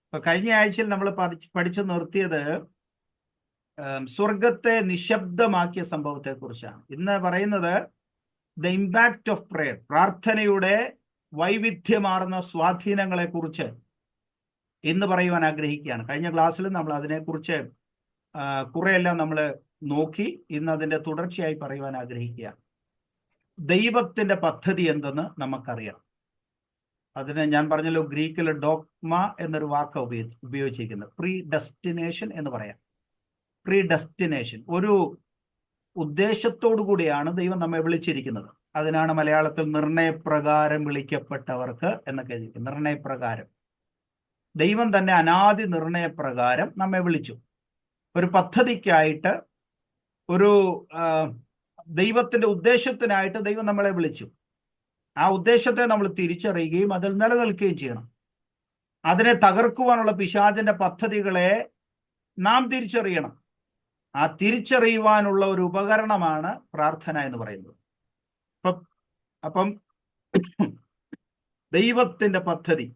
അപ്പൊ കഴിഞ്ഞ ആഴ്ചയിൽ നമ്മൾ പഠിച്ചു നിർത്തിയത് സ്വർഗത്തെ നിശബ്ദമാക്കിയ സംഭവത്തെ കുറിച്ചാണ്. ഇന്ന് പറയുന്നത് ദ ഇമ്പാക്ട് ഓഫ് പ്രേയർ, പ്രാർത്ഥനയുടെ വൈവിധ്യമാർന്ന സ്വാധീനങ്ങളെ കുറിച്ച് ഇന്ന് പറയുവാൻ ആഗ്രഹിക്കുകയാണ്. കഴിഞ്ഞ ക്ലാസ്സിൽ നമ്മൾ അതിനെക്കുറിച്ച് കുറെയെല്ലാം നമ്മൾ നോക്കി. ഇന്ന് അതിന്റെ തുടർച്ചയായി പറയുവാൻ ആഗ്രഹിക്കുകയാണ്. ദൈവത്തിന്റെ പദ്ധതി എന്തെന്ന് നമുക്കറിയാം. അതിന് ഞാൻ പറഞ്ഞല്ലോ, ഗ്രീക്കിൽ ഡോഗ്മ എന്നൊരു വാക്ക് ഉപയോഗിച്ചിരിക്കുന്നത്. പ്രീ ഡെസ്റ്റിനേഷൻ എന്ന് പറയാം. പ്രീ ഡെസ്റ്റിനേഷൻ, ഒരു ഉദ്ദേശത്തോടു കൂടിയാണ് ദൈവം നമ്മെ വിളിച്ചിരിക്കുന്നത്. അതിനാണ് മലയാളത്തിൽ നിർണയപ്രകാരം വിളിക്കപ്പെട്ടവർക്ക് എന്നൊക്കെ എഴുതിയിരിക്കുന്നത്. നിർണയപ്രകാരം ദൈവം തന്നെ അനാദി നിർണയപ്രകാരം നമ്മെ വിളിച്ചു. ഒരു പദ്ധതിക്കായിട്ട്, ഒരു ദൈവത്തിന്റെ ഉദ്ദേശത്തിനായിട്ട് ദൈവം നമ്മളെ വിളിച്ചു. ആ ഉദ്ദേശത്തെ നമ്മൾ തിരിച്ചറിയുകയും അതിൽ നിലനിൽക്കുകയും ചെയ്യണം. അതിനെ തകർക്കുവാനുള്ള പിശാചിന്റെ പദ്ധതികളെ നാം തിരിച്ചറിയണം. ആ തിരിച്ചറിയുവാനുള്ള ഒരു ഉപകരണമാണ് പ്രാർത്ഥന എന്ന് പറയുന്നത്. അപ്പം ദൈവത്തിന്റെ പദ്ധതി,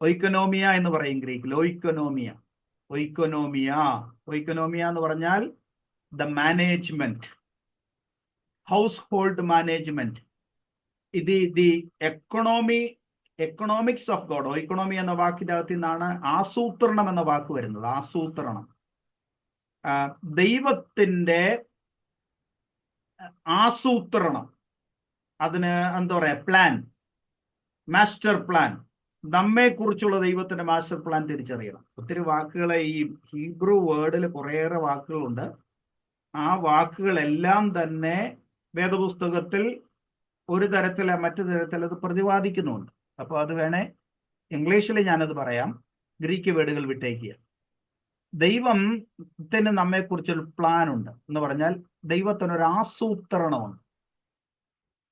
ഒയ്ക്കോനോമിയ എന്ന് പറയും ഗ്രീക്കിൽ. ഒയ്ക്കോനോമിയ എന്ന് പറഞ്ഞാൽ the management, household management. The economics of God. ഒയ്ക്കോണോമി എന്ന വാക്കിന്റെ അകത്ത് നിന്നാണ് ആസൂത്രണം എന്ന വാക്ക് വരുന്നത്. ആസൂത്രണം, ദൈവത്തിന്റെ ആസൂത്രണം. അതിന് എന്താ പറയാ, പ്ലാൻ, മാസ്റ്റർ പ്ലാൻ. നമ്മെ കുറിച്ചുള്ള ദൈവത്തിന്റെ മാസ്റ്റർ പ്ലാൻ തിരിച്ചറിയണം. ഒത്തിരി വാക്കുകളെ ഈ ഹീബ്രു വേർഡിൽ കുറേയേറെ വാക്കുകളുണ്ട്. ആ വാക്കുകളെല്ലാം തന്നെ വേദപുസ്തകത്തിൽ ഒരു തരത്തിൽ മറ്റു തരത്തിൽ അത് പ്രതിപാദിക്കുന്നുണ്ട്. അപ്പോൾ അത് വേണേ ഇംഗ്ലീഷിൽ ഞാനത് പറയാം, ഗ്രീക്ക് വേർഡുകൾ വിട്ടേക്കുക. ദൈവത്തിന് നമ്മെക്കുറിച്ചൊരു പ്ലാൻ ഉണ്ട് എന്ന് പറഞ്ഞാൽ ദൈവത്തിനൊരു ആസൂത്രണമുണ്ട്.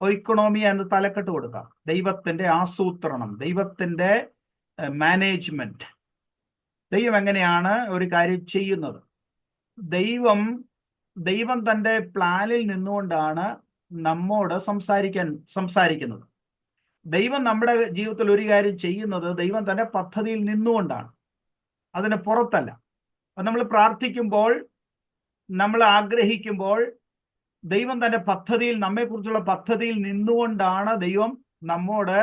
ഒയ്ക്കോണോമിയ എന്ന് തലക്കെട്ട് കൊടുക്കാം. ദൈവത്തിന്റെ ആസൂത്രണം, ദൈവത്തിന്റെ മാനേജ്മെന്റ്. ദൈവം എങ്ങനെയാണ് ഒരു കാര്യം ചെയ്യുന്നത്? ദൈവം തന്റെ പ്ലാനിൽ നിന്നുകൊണ്ടാണ് നമ്മോട് സംസാരിക്കുന്നത്. ദൈവം നമ്മുടെ ജീവിതത്തിൽ ഒരു കാര്യം ചെയ്യുന്നത് ദൈവം തന്റെ പദ്ധതിയിൽ നിന്നുകൊണ്ടാണ്, അതിന് പുറത്തല്ല. അപ്പം നമ്മൾ പ്രാർത്ഥിക്കുമ്പോൾ, നമ്മൾ ആഗ്രഹിക്കുമ്പോൾ, ദൈവം തന്റെ പദ്ധതിയിൽ, നമ്മെക്കുറിച്ചുള്ള പദ്ധതിയിൽ നിന്നുകൊണ്ടാണ് ദൈവം നമ്മോട്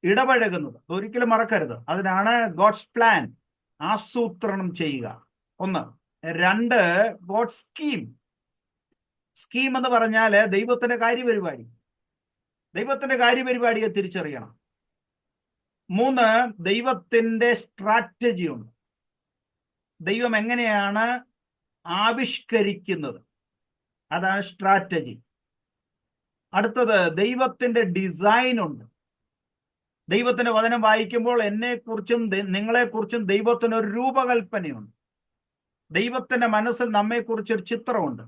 ഇടപഴകുന്നത്. ഒരിക്കലും മറക്കരുത്. അതിനാണ് ഗോഡ്സ് പ്ലാൻ, ആസൂത്രണം ചെയ്യുക. ഒന്ന്. രണ്ട്, ഗോഡ്സ് സ്കീം എന്ന് പറഞ്ഞാൽ ദൈവത്തിന്റെ കാര്യപരിപാടി. ദൈവത്തിന്റെ കാര്യപരിപാടിയെ തിരിച്ചറിയണം. മൂന്ന്, ദൈവത്തിന്റെ സ്ട്രാറ്റജി ഉണ്ട്. ദൈവം എങ്ങനെയാണ് ആവിഷ്കരിക്കുന്നത്, അതാണ് സ്ട്രാറ്റജി. അടുത്തത്, ദൈവത്തിന്റെ ഡിസൈൻ ഉണ്ട്. ദൈവത്തിന്റെ വചനം വായിക്കുമ്പോൾ എന്നെക്കുറിച്ചും നിങ്ങളെക്കുറിച്ചും ദൈവത്തിനൊരു രൂപകൽപ്പനയുണ്ട്. ദൈവത്തിന്റെ മനസ്സിൽ നമ്മെക്കുറിച്ചൊരു ചിത്രമുണ്ട്.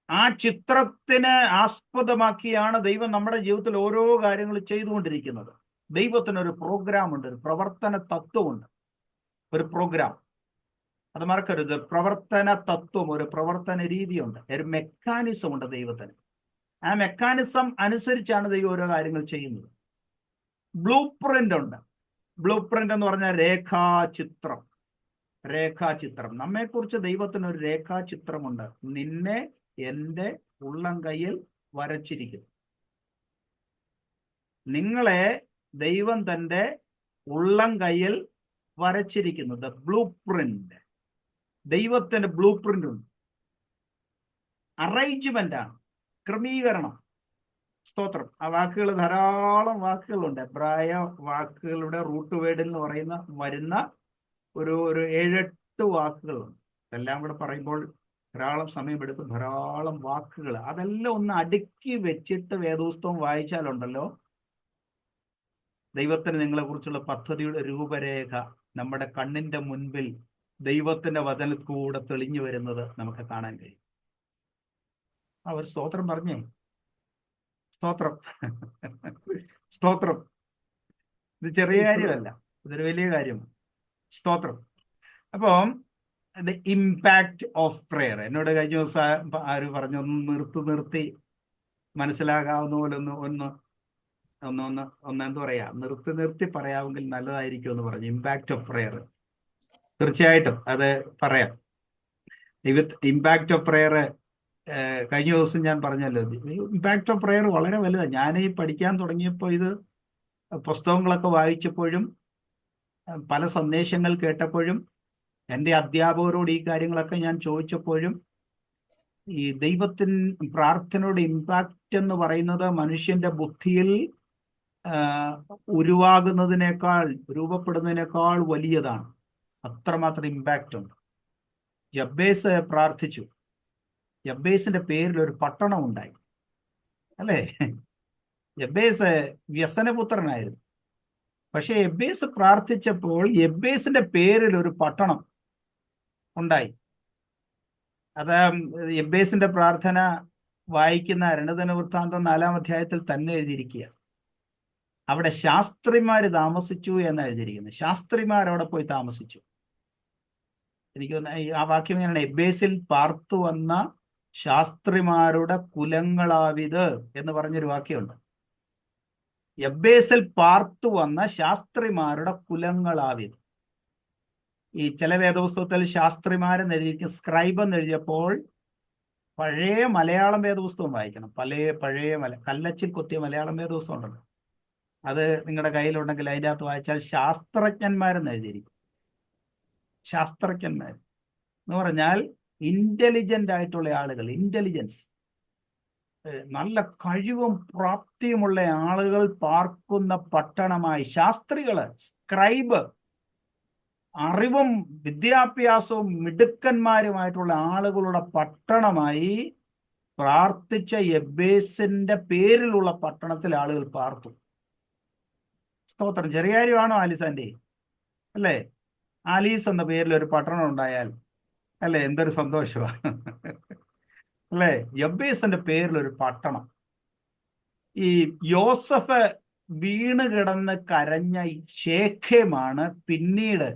ആ ചിത്രത്തിന് ആസ്പദമാക്കിയാണ് ദൈവം നമ്മുടെ ജീവിതത്തിൽ ഓരോ കാര്യങ്ങൾ ചെയ്തുകൊണ്ടിരിക്കുന്നത്. ദൈവത്തിനൊരു പ്രോഗ്രാം ഉണ്ട്, ഒരു പ്രവർത്തന തത്വമുണ്ട്. ഒരു പ്രോഗ്രാം, അത് മറക്കരുത്. പ്രവർത്തന തത്വം, ഒരു പ്രവർത്തന രീതിയുണ്ട്, ഒരു മെക്കാനിസം ഉണ്ട് ദൈവത്തിന്. ആ മെക്കാനിസം അനുസരിച്ചാണ് ദൈവം ഓരോ കാര്യങ്ങൾ ചെയ്യുന്നത്. ബ്ലൂ പ്രിന്റ് ഉണ്ട്. ബ്ലൂ പ്രിന്റ് എന്ന് പറഞ്ഞാൽ രേഖാചിത്രം. നമ്മെക്കുറിച്ച് ദൈവത്തിന് ഒരു രേഖാചിത്രമുണ്ട്. നിന്നെ എൻ്റെ ഉള്ളം കയ്യിൽ വരച്ചിരിക്കുന്നു. നിങ്ങളെ ദൈവം തൻ്റെ ഉള്ളം കയ്യിൽ വരച്ചിരിക്കുന്നു. The blueprint. ദൈവത്തിന്റെ ബ്ലൂ പ്രിന്റ് ഉണ്ട്. അറേഞ്ച്മെന്റ് ആണ്, ക്രമീകരണം. സ്തോത്രം. ആ വാക്കുകൾ, ധാരാളം വാക്കുകളുണ്ട്. എബ്രായ വാക്കുകളുടെ റൂട്ട് വേർഡിൽ എന്ന് വരുന്ന ഒരു 7-8 വാക്കുകളുണ്ട്. എല്ലാം കൂടെ പറയുമ്പോൾ ധാരാളം സമയമെടുക്കും. ധാരാളം വാക്കുകൾ, അതെല്ലാം ഒന്ന് അടുക്കി വെച്ചിട്ട് വേദപുസ്തകം വായിച്ചാലുണ്ടല്ലോ, ദൈവത്തിന് നിങ്ങളെ കുറിച്ചുള്ള പദ്ധതിയുടെ രൂപരേഖ നമ്മുടെ കണ്ണിന്റെ മുൻപിൽ ദൈവത്തിന്റെ വചനത്തിലൂടെ തെളിഞ്ഞു വരുന്നത് നമുക്ക് കാണാൻ കഴിയും. അവർ സ്തോത്രം പറഞ്ഞേ. സ്തോത്രം. ഇത് ചെറിയ കാര്യമല്ല, ഇതൊരു വലിയ കാര്യമാണ്. സ്തോത്രം. അപ്പം ദ ഇമ്പാക്ട് ഓഫ് പ്രെയർ. എന്നോട് കഴിഞ്ഞ ദിവസം ആര് പറഞ്ഞു, ഒന്ന് നിർത്തി മനസ്സിലാകാവുന്ന പോലെ ഒന്ന് എന്താ പറയാ, നിർത്തി പറയാമെങ്കിൽ നല്ലതായിരിക്കും എന്ന് പറഞ്ഞു. Impact of prayer. തീർച്ചയായിട്ടും അത് പറയാം. ഇമ്പാക്റ്റ് ഓഫ് പ്രെയർ കഴിഞ്ഞ ദിവസം ഞാൻ പറഞ്ഞല്ലോ, ഇമ്പാക്റ്റ് ഓഫ് പ്രെയർ വളരെ വലുതാണ്. ഞാൻ ഈ പഠിക്കാൻ തുടങ്ങിയപ്പോൾ ഇത് പുസ്തകങ്ങളൊക്കെ വായിച്ചപ്പോഴും പല സന്ദേശങ്ങൾ കേട്ടപ്പോഴും എൻ്റെ അധ്യാപകരോട് ഈ കാര്യങ്ങളൊക്കെ ഞാൻ ചോദിച്ചപ്പോഴും ഈ പ്രാർത്ഥനയുടെ ഇമ്പാക്റ്റ് എന്ന് പറയുന്നത് മനുഷ്യന്റെ ബുദ്ധിയിൽ രൂപപ്പെടുന്നതിനേക്കാൾ വലിയതാണ്. അത്രമാത്രം ഇമ്പാക്റ്റ് ഉണ്ട്. ജബ്ബേസ് പ്രാർത്ഥിച്ചു. ജബ്ബേസിന്റെ പേരിൽ ഒരു പട്ടണം ഉണ്ടായി, അല്ലേ? ജബ്ബേസ് വ്യസനപുത്രനായിരുന്നു. പക്ഷെ എബ്ബേസ് പ്രാർത്ഥിച്ചപ്പോൾ എബ്ബേസിന്റെ പേരിൽ ഒരു പട്ടണം ഉണ്ടായി. അത് എബ്ബേസിന്റെ പ്രാർത്ഥന വായിക്കുന്ന രണ്ടദിനവൃത്താന്തം 4-ാം അധ്യായത്തിൽ തന്നെ എഴുതിയിരിക്കുക. അവിടെ ശാസ്ത്രിമാര് താമസിച്ചു എന്ന് എഴുതിയിരിക്കുന്നത്. ശാസ്ത്രിമാർ അവിടെ പോയി താമസിച്ചു. എനിക്ക് ആ വാക്യം എങ്ങനെയാണ്? എബ്ബേസിൽ പാർത്തു വന്ന ശാസ്ത്രിമാരുടെ കുലങ്ങളാവിത് എന്ന് പറഞ്ഞൊരു വാക്യമുണ്ട്. എബ്ബേസിൽ പാർത്തു വന്ന ശാസ്ത്രിമാരുടെ കുലങ്ങളാവിത്. ഈ ചില വേദപുസ്തകത്തിൽ ശാസ്ത്രിമാരെന്ന് എഴുതിയിരിക്കും, സ്ക്രൈബ് എന്ന് എഴുതിയപ്പോൾ പഴയ മലയാളം വേദപുസ്തകം വായിക്കണം. പഴയ കല്ലച്ചിൽ കൊത്തിയ മലയാളം വേദപുസ്തകം ഉണ്ടല്ലോ, അത് നിങ്ങളുടെ കയ്യിലുണ്ടെങ്കിൽ അതിൻ്റെ അകത്ത് വായിച്ചാൽ ശാസ്ത്രജ്ഞന്മാരെന്ന് എഴുതിയിരിക്കും. ശാസ്ത്രജ്ഞന്മാർ എന്ന് പറഞ്ഞാൽ ഇന്റലിജന്റ് ആയിട്ടുള്ള ആളുകൾ, ഇന്റലിജൻസ്, നല്ല കഴിവും പ്രാപ്തിയുമുള്ള ആളുകൾ പാർക്കുന്ന പട്ടണമായി. ശാസ്ത്രികള്, സ്ക്രൈബ്, അറിവും വിദ്യാഭ്യാസവും മിടുക്കന്മാരുമായിട്ടുള്ള ആളുകളുടെ പട്ടണമായി പ്രാർത്ഥിച്ച എബ്ബേസിന്റെ പേരിലുള്ള പട്ടണത്തിൽ ആളുകൾ പാർത്തു. സ്തോത്രം. ചെറിയ കാര്യമാണോ ആലിസാന്റെ? അല്ലേ? ആലീസ് എന്ന പേരിൽ ഒരു പട്ടണം ഉണ്ടായാൽ അല്ലേ, എന്തൊരു സന്തോഷമാണ്, അല്ലേ? എബ്ബേസിന്റെ പേരിൽ ഒരു പട്ടണം. ഈ യോസഫ് വീണ് കിടന്ന് കരഞ്ഞ ശേഖേമാണ് പിന്നീട്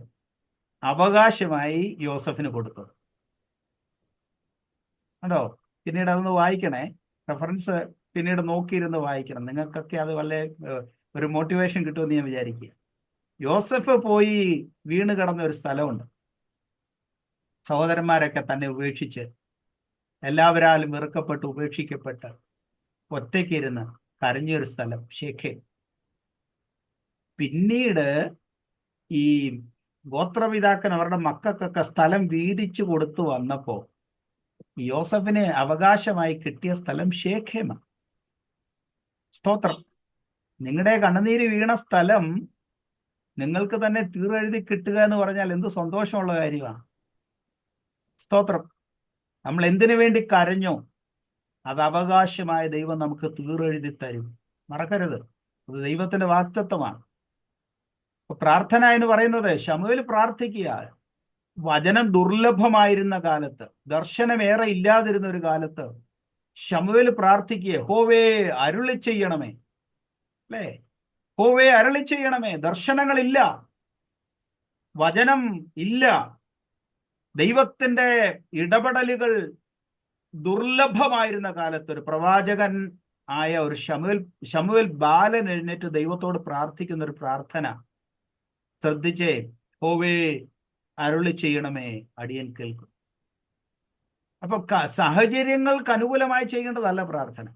അവകാശമായി യോസഫിന് കൊടുത്തത്. കണ്ടോ? പിന്നീട് അതൊന്ന് വായിക്കണേ, റെഫറൻസ് പിന്നീട് നോക്കിയിരുന്ന് വായിക്കണം. നിങ്ങൾക്കൊക്കെ അത് ഒരു മോട്ടിവേഷൻ കിട്ടുമെന്ന് ഞാൻ വിചാരിക്കുക. യോസഫ് പോയി വീണ് കിടന്ന ഒരു സ്ഥലമുണ്ട്. സഹോദരന്മാരൊക്കെ തന്നെ ഉപേക്ഷിച്ച്, എല്ലാവരാലും വെറുക്കപ്പെട്ട് ഉപേക്ഷിക്കപ്പെട്ട് ഒറ്റയ്ക്കിരുന്ന് കരഞ്ഞൊരു സ്ഥലം ശേഖേം. പിന്നീട് ഈ ഗോത്രപിതാക്കൻ അവരുടെ മക്കൾക്കൊക്കെ സ്ഥലം വീതിച്ചു കൊടുത്തു വന്നപ്പോൾ യോസഫിന് അവകാശമായി കിട്ടിയ സ്ഥലം ശേഖേമാണ്. സ്തോത്രം. നിങ്ങളുടെ കണ്ണുനീര് വീണ സ്ഥലം നിങ്ങൾക്ക് തന്നെ തീരെഴുതി കിട്ടുക എന്ന് പറഞ്ഞാൽ എന്ത് സന്തോഷമുള്ള കാര്യമാണ്. സ്തോത്രം. നമ്മൾ എന്തിനു വേണ്ടി കരഞ്ഞോ അത് അവകാശമായ ദൈവം നമുക്ക് തീരെഴുതി തരും. മറക്കരുത്, അത് ദൈവത്തിന്റെ വാഗ്ദത്തമാണ്. പ്രാർത്ഥന എന്ന് പറയുന്നത്, ശമൂവേൽ പ്രാർത്ഥിക്കുക. വചനം ദുർലഭമായിരുന്ന കാലത്ത്, ദർശനമേറെ ഇല്ലാതിരുന്ന ഒരു കാലത്ത് ശമൂവേൽ പ്രാർത്ഥിക്കുക, യഹോവേ അരുളി ചെയ്യണമേ, അല്ലേ? യഹോവേ അരുളി ചെയ്യണമേ. ദർശനങ്ങളില്ല, വചനം ഇല്ല, ദൈവത്തിന്റെ ഇടപെടലുകൾ ദുർലഭമായിരുന്ന കാലത്ത് ഒരു പ്രവാചകൻ ആയ ഒരു ശമൂവേൽ ബാലൻ എഴുന്നേറ്റ് ദൈവത്തോട് പ്രാർത്ഥിക്കുന്ന ഒരു പ്രാർത്ഥന ശ്രദ്ധിച്ചേ. യഹോവേ അരുളി ചെയ്യണമേ, അടിയൻ കേൾക്കും. അപ്പൊ സാഹചര്യങ്ങൾക്ക് അനുകൂലമായി ചെയ്യേണ്ടതല്ല പ്രാർത്ഥന.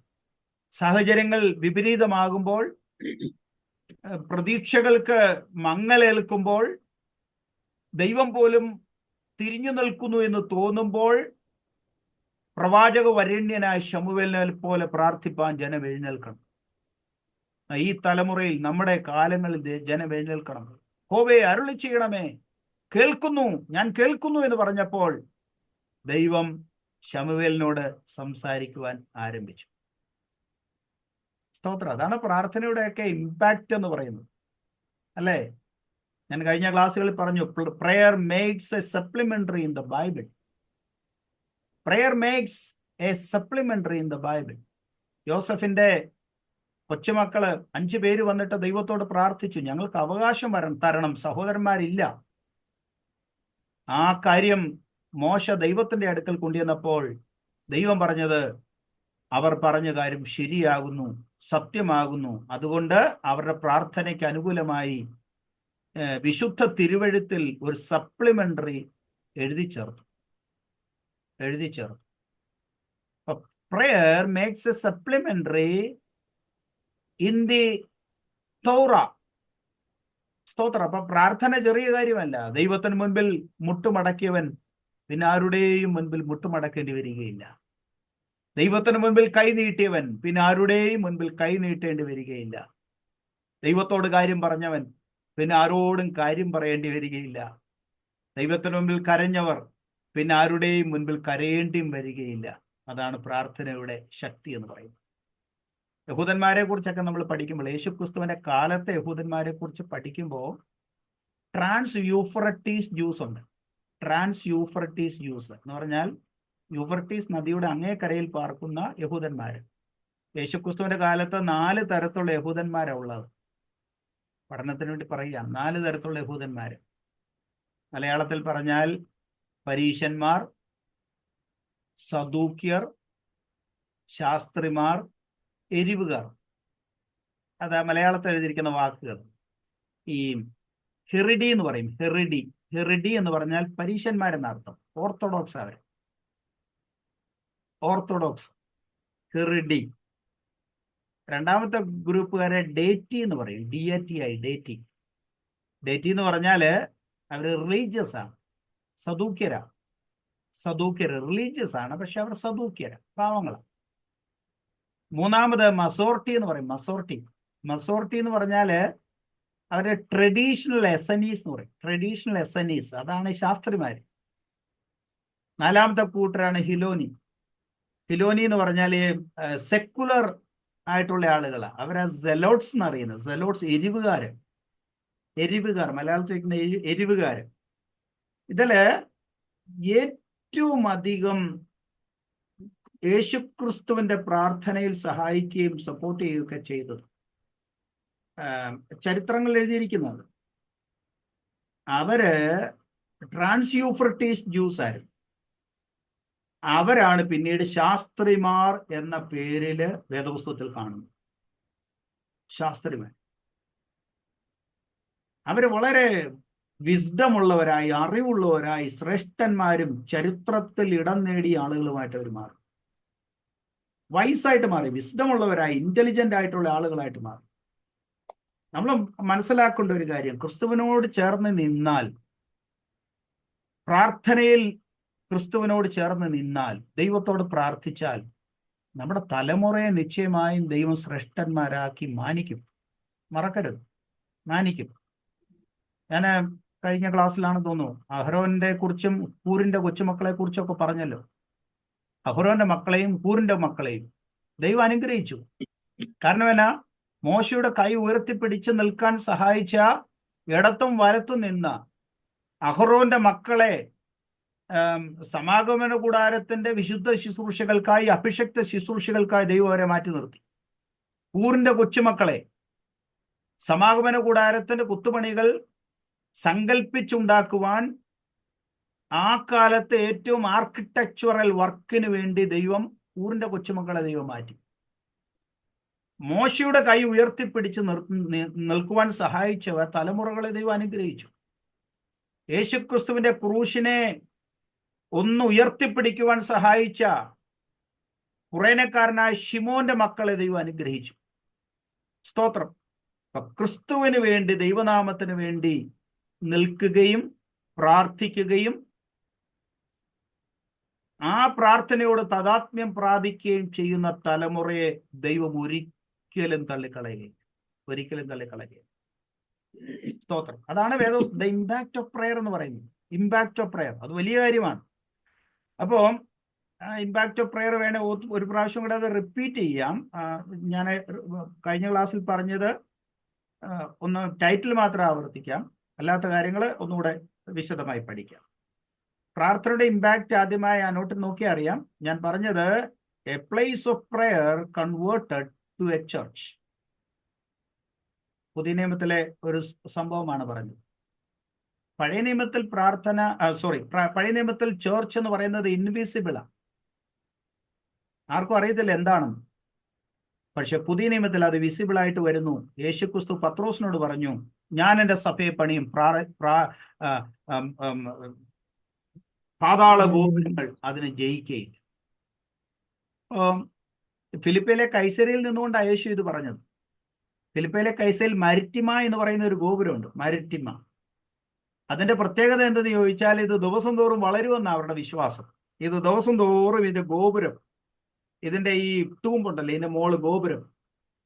സാഹചര്യങ്ങൾ വിപരീതമാകുമ്പോൾ, പ്രതീക്ഷകൾക്ക് മങ്ങലേൽക്കുമ്പോൾ, ദൈവം പോലും തിരിഞ്ഞു നിൽക്കുന്നു എന്ന് തോന്നുമ്പോൾ പ്രവാചക വരേണ്യനായ ശമൂവേലിനെ പോലെ പ്രാർത്ഥിപ്പാൻ ജനം എഴുന്നേൽക്കണം. ഈ തലമുറയിൽ, നമ്മുടെ കാലങ്ങളിൽ ജനം എഴുന്നേൽക്കണം. യഹോവേ അരുളി ചെയ്യണമേ, കേൾക്കുന്നു, ഞാൻ കേൾക്കുന്നു എന്ന് പറഞ്ഞപ്പോൾ ദൈവം ശമൂവേലിനോട് സംസാരിക്കുവാൻ ആരംഭിച്ചു. സ്തോത്രം. അതാണ് പ്രാർത്ഥനയുടെയൊക്കെ ഇമ്പാക്റ്റ് എന്ന് പറയുന്നത്, അല്ലേ? ഞാൻ കഴിഞ്ഞ ക്ലാസ്സുകളിൽ പറഞ്ഞു, prayer makes a supplementary in the Bible. Prayer makes a supplementary in the Bible. യോസഫിന്റെ കൊച്ചുമക്കള് 5 പേര് വന്നിട്ട് ദൈവത്തോട് പ്രാർത്ഥിച്ചു, ഞങ്ങൾക്ക് അവകാശം തരണം, സഹോദരന്മാരില്ല. ആ കാര്യം മോശ ദൈവത്തിന്റെ അടുക്കൽ കൊണ്ടുവന്നപ്പോൾ ദൈവം പറഞ്ഞത്, അവർ പറഞ്ഞ കാര്യം ശരിയാകുന്നു, സത്യമാകുന്നു. അതുകൊണ്ട് അവരുടെ പ്രാർത്ഥനയ്ക്ക് അനുകൂലമായി വിശുദ്ധ തിരുവഴുത്തിൽ ഒരു സപ്ലിമെന്ററി എഴുതി ചേർത്തു. Prayer makes a supplementary in the Torah. സ്തോത്രം. അപ്പൊ പ്രാർത്ഥന ചെറിയ കാര്യമല്ല. ദൈവത്തിന് മുൻപിൽ മുട്ടുമടക്കിയവൻ പിന്നെ ആരുടെയും മുൻപിൽ മുട്ടുമടക്കേണ്ടി വരികയില്ല. ദൈവത്തിന് മുൻപിൽ കൈ നീട്ടിയവൻ പിന്നെ ആരുടെയും മുൻപിൽ കൈ നീട്ടേണ്ടി വരികയില്ല. ദൈവത്തോട് കാര്യം പറഞ്ഞവൻ പിന്നെ ആരോടും കാര്യം പറയേണ്ടി വരികയില്ല. ദൈവത്തിന് മുൻപിൽ കരഞ്ഞവർ പിന്നെ ആരുടെയും മുൻപിൽ കരയേണ്ടിയും വരികയില്ല. അതാണ് പ്രാർത്ഥനയുടെ ശക്തി എന്ന് പറയുന്നത്. യഹൂദന്മാരെ കുറിച്ചൊക്കെ നമ്മൾ പഠിക്കുമ്പോൾ, യേശുക്രിസ്തുവിന്റെ കാലത്തെ യഹൂദന്മാരെ കുറിച്ച് പഠിക്കുമ്പോൾ ട്രാൻസ് യൂഫ്രട്ടീസ് ജ്യൂസ് ഉണ്ട്. ട്രാൻസ് യൂഫ്രട്ടീസ് ജ്യൂസ് എന്ന് പറഞ്ഞാൽ യൂഫ്രട്ടീസ് നദിയുടെ അങ്ങേക്കരയിൽ പാർക്കുന്ന യഹൂദന്മാര്. യേശുക്രിസ്തുവിന്റെ കാലത്ത് 4 തരത്തിലുള്ള യഹൂദന്മാരാണ് ഉള്ളത്. പഠനത്തിന് വേണ്ടി പറയുക, 4 തരത്തിലുള്ള യഹൂദന്മാര്. മലയാളത്തിൽ പറഞ്ഞാൽ പരീശന്മാർ, സദൂക്യർ, ശാസ്ത്രിമാർ, എരിവുകാർ. അതാ മലയാളത്തിൽ എഴുതിയിരിക്കുന്ന വാക്കുകൾ. ഈ ഹെറിഡി എന്ന് പറയും. ഹെറിഡി എന്ന് പറഞ്ഞാൽ പരീശന്മാരെന്നർത്ഥം. ഓർത്തഡോക്സ് അവർ. ഓർത്തഡോക്സ് ഹെറിഡി. രണ്ടാമത്തെ ഗ്രൂപ്പുകാരെ ഡേറ്റി എന്ന് പറയും. DATI ഡേറ്റി എന്ന് പറഞ്ഞാല് അവര് റിലീജിയസ് ആണ്. സദൂക്യര് റിലീജിയസ് ആണ്, പക്ഷെ അവർ സദൂക്യര് പാവങ്ങളാണ്. മൂന്നാമത് മസോർട്ടി എന്ന് പറയും. മസോർട്ടി എന്ന് പറഞ്ഞാല് അവരെ ട്രഡീഷണൽ എസനീസ് എന്ന് പറയും. ട്രഡീഷണൽ എസനീസ്, അതാണ് ശാസ്ത്രിമാര്. 4ാമത്തെ കൂട്ടരാണ് ഹിലോനി എന്ന് പറഞ്ഞാൽ സെക്കുലർ ആയിട്ടുള്ള ആളുകളാണ്. അവരാ സെലോട്ട്സ് എന്ന് അറിയുന്നത്. സെലോട്ട്സ് എരിവുകാർ മലയാളത്തിൽ വയ്ക്കുന്ന എരിവുകാര്. ഇതില് ഏറ്റവും അധികം യേശുക്രിസ്തുവിന്റെ പ്രാർത്ഥനയിൽ സഹായിക്കുകയും സപ്പോർട്ട് ചെയ്യുകയൊക്കെ ചെയ്തത് ചരിത്രങ്ങൾ എഴുതിയിരിക്കുന്നത് അവര് ട്രാൻസ് യൂഫ്രട്ടീസ് ജ്യൂസ് ആയിരുന്നു. അവരാണ് പിന്നീട് ശാസ്ത്രിമാർ എന്ന പേരില് വേദപുസ്തകത്തിൽ കാണുന്നത്. ശാസ്ത്രിമാർ അവര് വളരെ വിസ്ഡം ഉള്ളവരായി, അറിവുള്ളവരായി, ശ്രേഷ്ഠന്മാരും ചരിത്രത്തിൽ ഇടം നേടിയ ആളുകളുമായിട്ട് അവർ മാറി. വൈസായിട്ട് മാറി, വിസ്ഡം ഉള്ളവരായി, ഇന്റലിജന്റ് ആയിട്ടുള്ള ആളുകളായിട്ട് മാറി. നമ്മൾ മനസ്സിലാക്കേണ്ട ഒരു കാര്യം, ക്രിസ്തുവിനോട് ചേർന്ന് നിന്നാൽ, പ്രാർത്ഥനയിൽ ക്രിസ്തുവിനോട് ചേർന്ന് നിന്നാൽ, ദൈവത്തോട് പ്രാർത്ഥിച്ചാൽ നമ്മുടെ തലമുറയെ നിശ്ചയമായും ദൈവം ശ്രേഷ്ഠന്മാരാക്കി മാനിക്കും. മറക്കരുത്, മാനിക്കും. ഞാൻ കഴിഞ്ഞ ക്ലാസ്സിലാണ് തോന്നുന്നു അഹ്റോന്റെ കുറിച്ചും ഹൂറിന്റെ കൊച്ചുമക്കളെ കുറിച്ചും ഒക്കെ പറഞ്ഞല്ലോ. അഹ്റോന്റെ മക്കളെയും ഹൂറിന്റെ മക്കളെയും ദൈവം അനുഗ്രഹിച്ചു. കാരണം എന്നാ, മോശയുടെ കൈ ഉയർത്തിപ്പിടിച്ച് നിൽക്കാൻ സഹായിച്ച ഇടത്തും വലത്തും നിന്ന അഹ്റോന്റെ മക്കളെ സമാഗമന കൂടാരത്തിന്റെ വിശുദ്ധ ശുശ്രൂഷകൾക്കായി, അഭിഷക്ത ശുശ്രൂഷകൾക്കായി ദൈവം അവരെ മാറ്റി നിർത്തി. ഹൂറിന്റെ കൊച്ചുമക്കളെ സമാഗമന കൂടാരത്തിന്റെ കുത്തുപണികൾ സങ്കല്പിച്ചുണ്ടാക്കുവാൻ, ആ കാലത്തെ ഏറ്റവും ആർക്കിടെക്ചറൽ വർക്കിന് വേണ്ടി ദൈവം ഹൂറിന്റെ കൊച്ചുമക്കളെ ദൈവം മാറ്റി. മോശയുടെ കൈ ഉയർത്തിപ്പിടിച്ച് നിൽക്കുവാൻ സഹായിച്ചവ തലമുറകളെ ദൈവം അനുഗ്രഹിച്ചു. യേശുക്രിസ്തുവിന്റെ ക്രൂശിനെ ഒന്ന് ഉയർത്തിപ്പിടിക്കുവാൻ സഹായിച്ച കുറേനക്കാരനായ ശിമോന്റെ മക്കളെ ദൈവം അനുഗ്രഹിച്ചു. സ്തോത്രം. ക്രിസ്തുവിന് വേണ്ടി, ദൈവനാമത്തിന് വേണ്ടി നിൽക്കുകയും പ്രാർത്ഥിക്കുകയും ആ പ്രാർത്ഥനയോട് താദാത്മ്യം പ്രാപിക്കുകയും ചെയ്യുന്ന തലമുറയെ ദൈവം ഒരിക്കലും തള്ളിക്കളയുകയും. സ്തോത്രം. അതാണ് ദ ഇമ്പാക്ട് ഓഫ് പ്രയർ എന്ന് പറയുന്നത്. ഇമ്പാക്ട് ഓഫ് പ്രയർ അത് വലിയ കാര്യമാണ്. അപ്പോൾ ഇമ്പാക്ട് ഓഫ് പ്രയർ വേണേ ഒരു പ്രാവശ്യം കൂടെ അത് റിപ്പീറ്റ് ചെയ്യാം. ഞാൻ കഴിഞ്ഞ ക്ലാസ്സിൽ പറഞ്ഞത് ഒന്ന് ടൈറ്റിൽ മാത്രം ആവർത്തിക്കാം, അല്ലാത്ത കാര്യങ്ങൾ ഒന്നുകൂടെ വിശദമായി പഠിക്കാം. പ്രാർത്ഥനയുടെ ഇമ്പാക്റ്റ് ആദ്യമായി ആ നോട്ടിൽ നോക്കിയാൽ അറിയാം. ഞാൻ പറഞ്ഞത് a place of prayer converted to a church. പുതിയ നിയമത്തിലെ ഒരു സംഭവമാണ് പറഞ്ഞത്. പഴയ നിയമത്തിൽ പഴയ നിയമത്തിൽ ചർച്ച് എന്ന് പറയുന്നത് ഇൻവിസിബിളാണ്. ആർക്കും അറിയത്തില്ല എന്താണെന്ന്. പക്ഷെ പുതിയ നിയമത്തിൽ അത് വിസിബിൾ ആയിട്ട് വരുന്നു. യേശുക്രിസ്തു പത്രോസിനോട് പറഞ്ഞു, ഞാൻ എൻ്റെ സഭയെ പണിയും, പാതാള ഗോപുരങ്ങൾ അതിനെ ജയിക്കുകയില്ല. ഫിലിപ്പയിലെ കൈസരിയിൽ നിന്നുകൊണ്ടാണ് യേശു ഇത് പറഞ്ഞത്. ഫിലിപ്പയിലെ കൈസരിൽ മരിറ്റിമ എന്ന് പറയുന്ന ഒരു ഗോപുരമുണ്ട്, മരിറ്റിമ. അതിന്റെ പ്രത്യേകത എന്തെന്ന് ചോദിച്ചാൽ, ഇത് ദിവസം തോറും വളരുമെന്നാണ് അവരുടെ വിശ്വാസം. ഇത് ദിവസം തോറും ഇതിന്റെ ഗോപുരം, ഇതിന്റെ ഈ തൂമ്പുണ്ടല്ലോ, ഇതിന്റെ മോള് ഗോപുരം,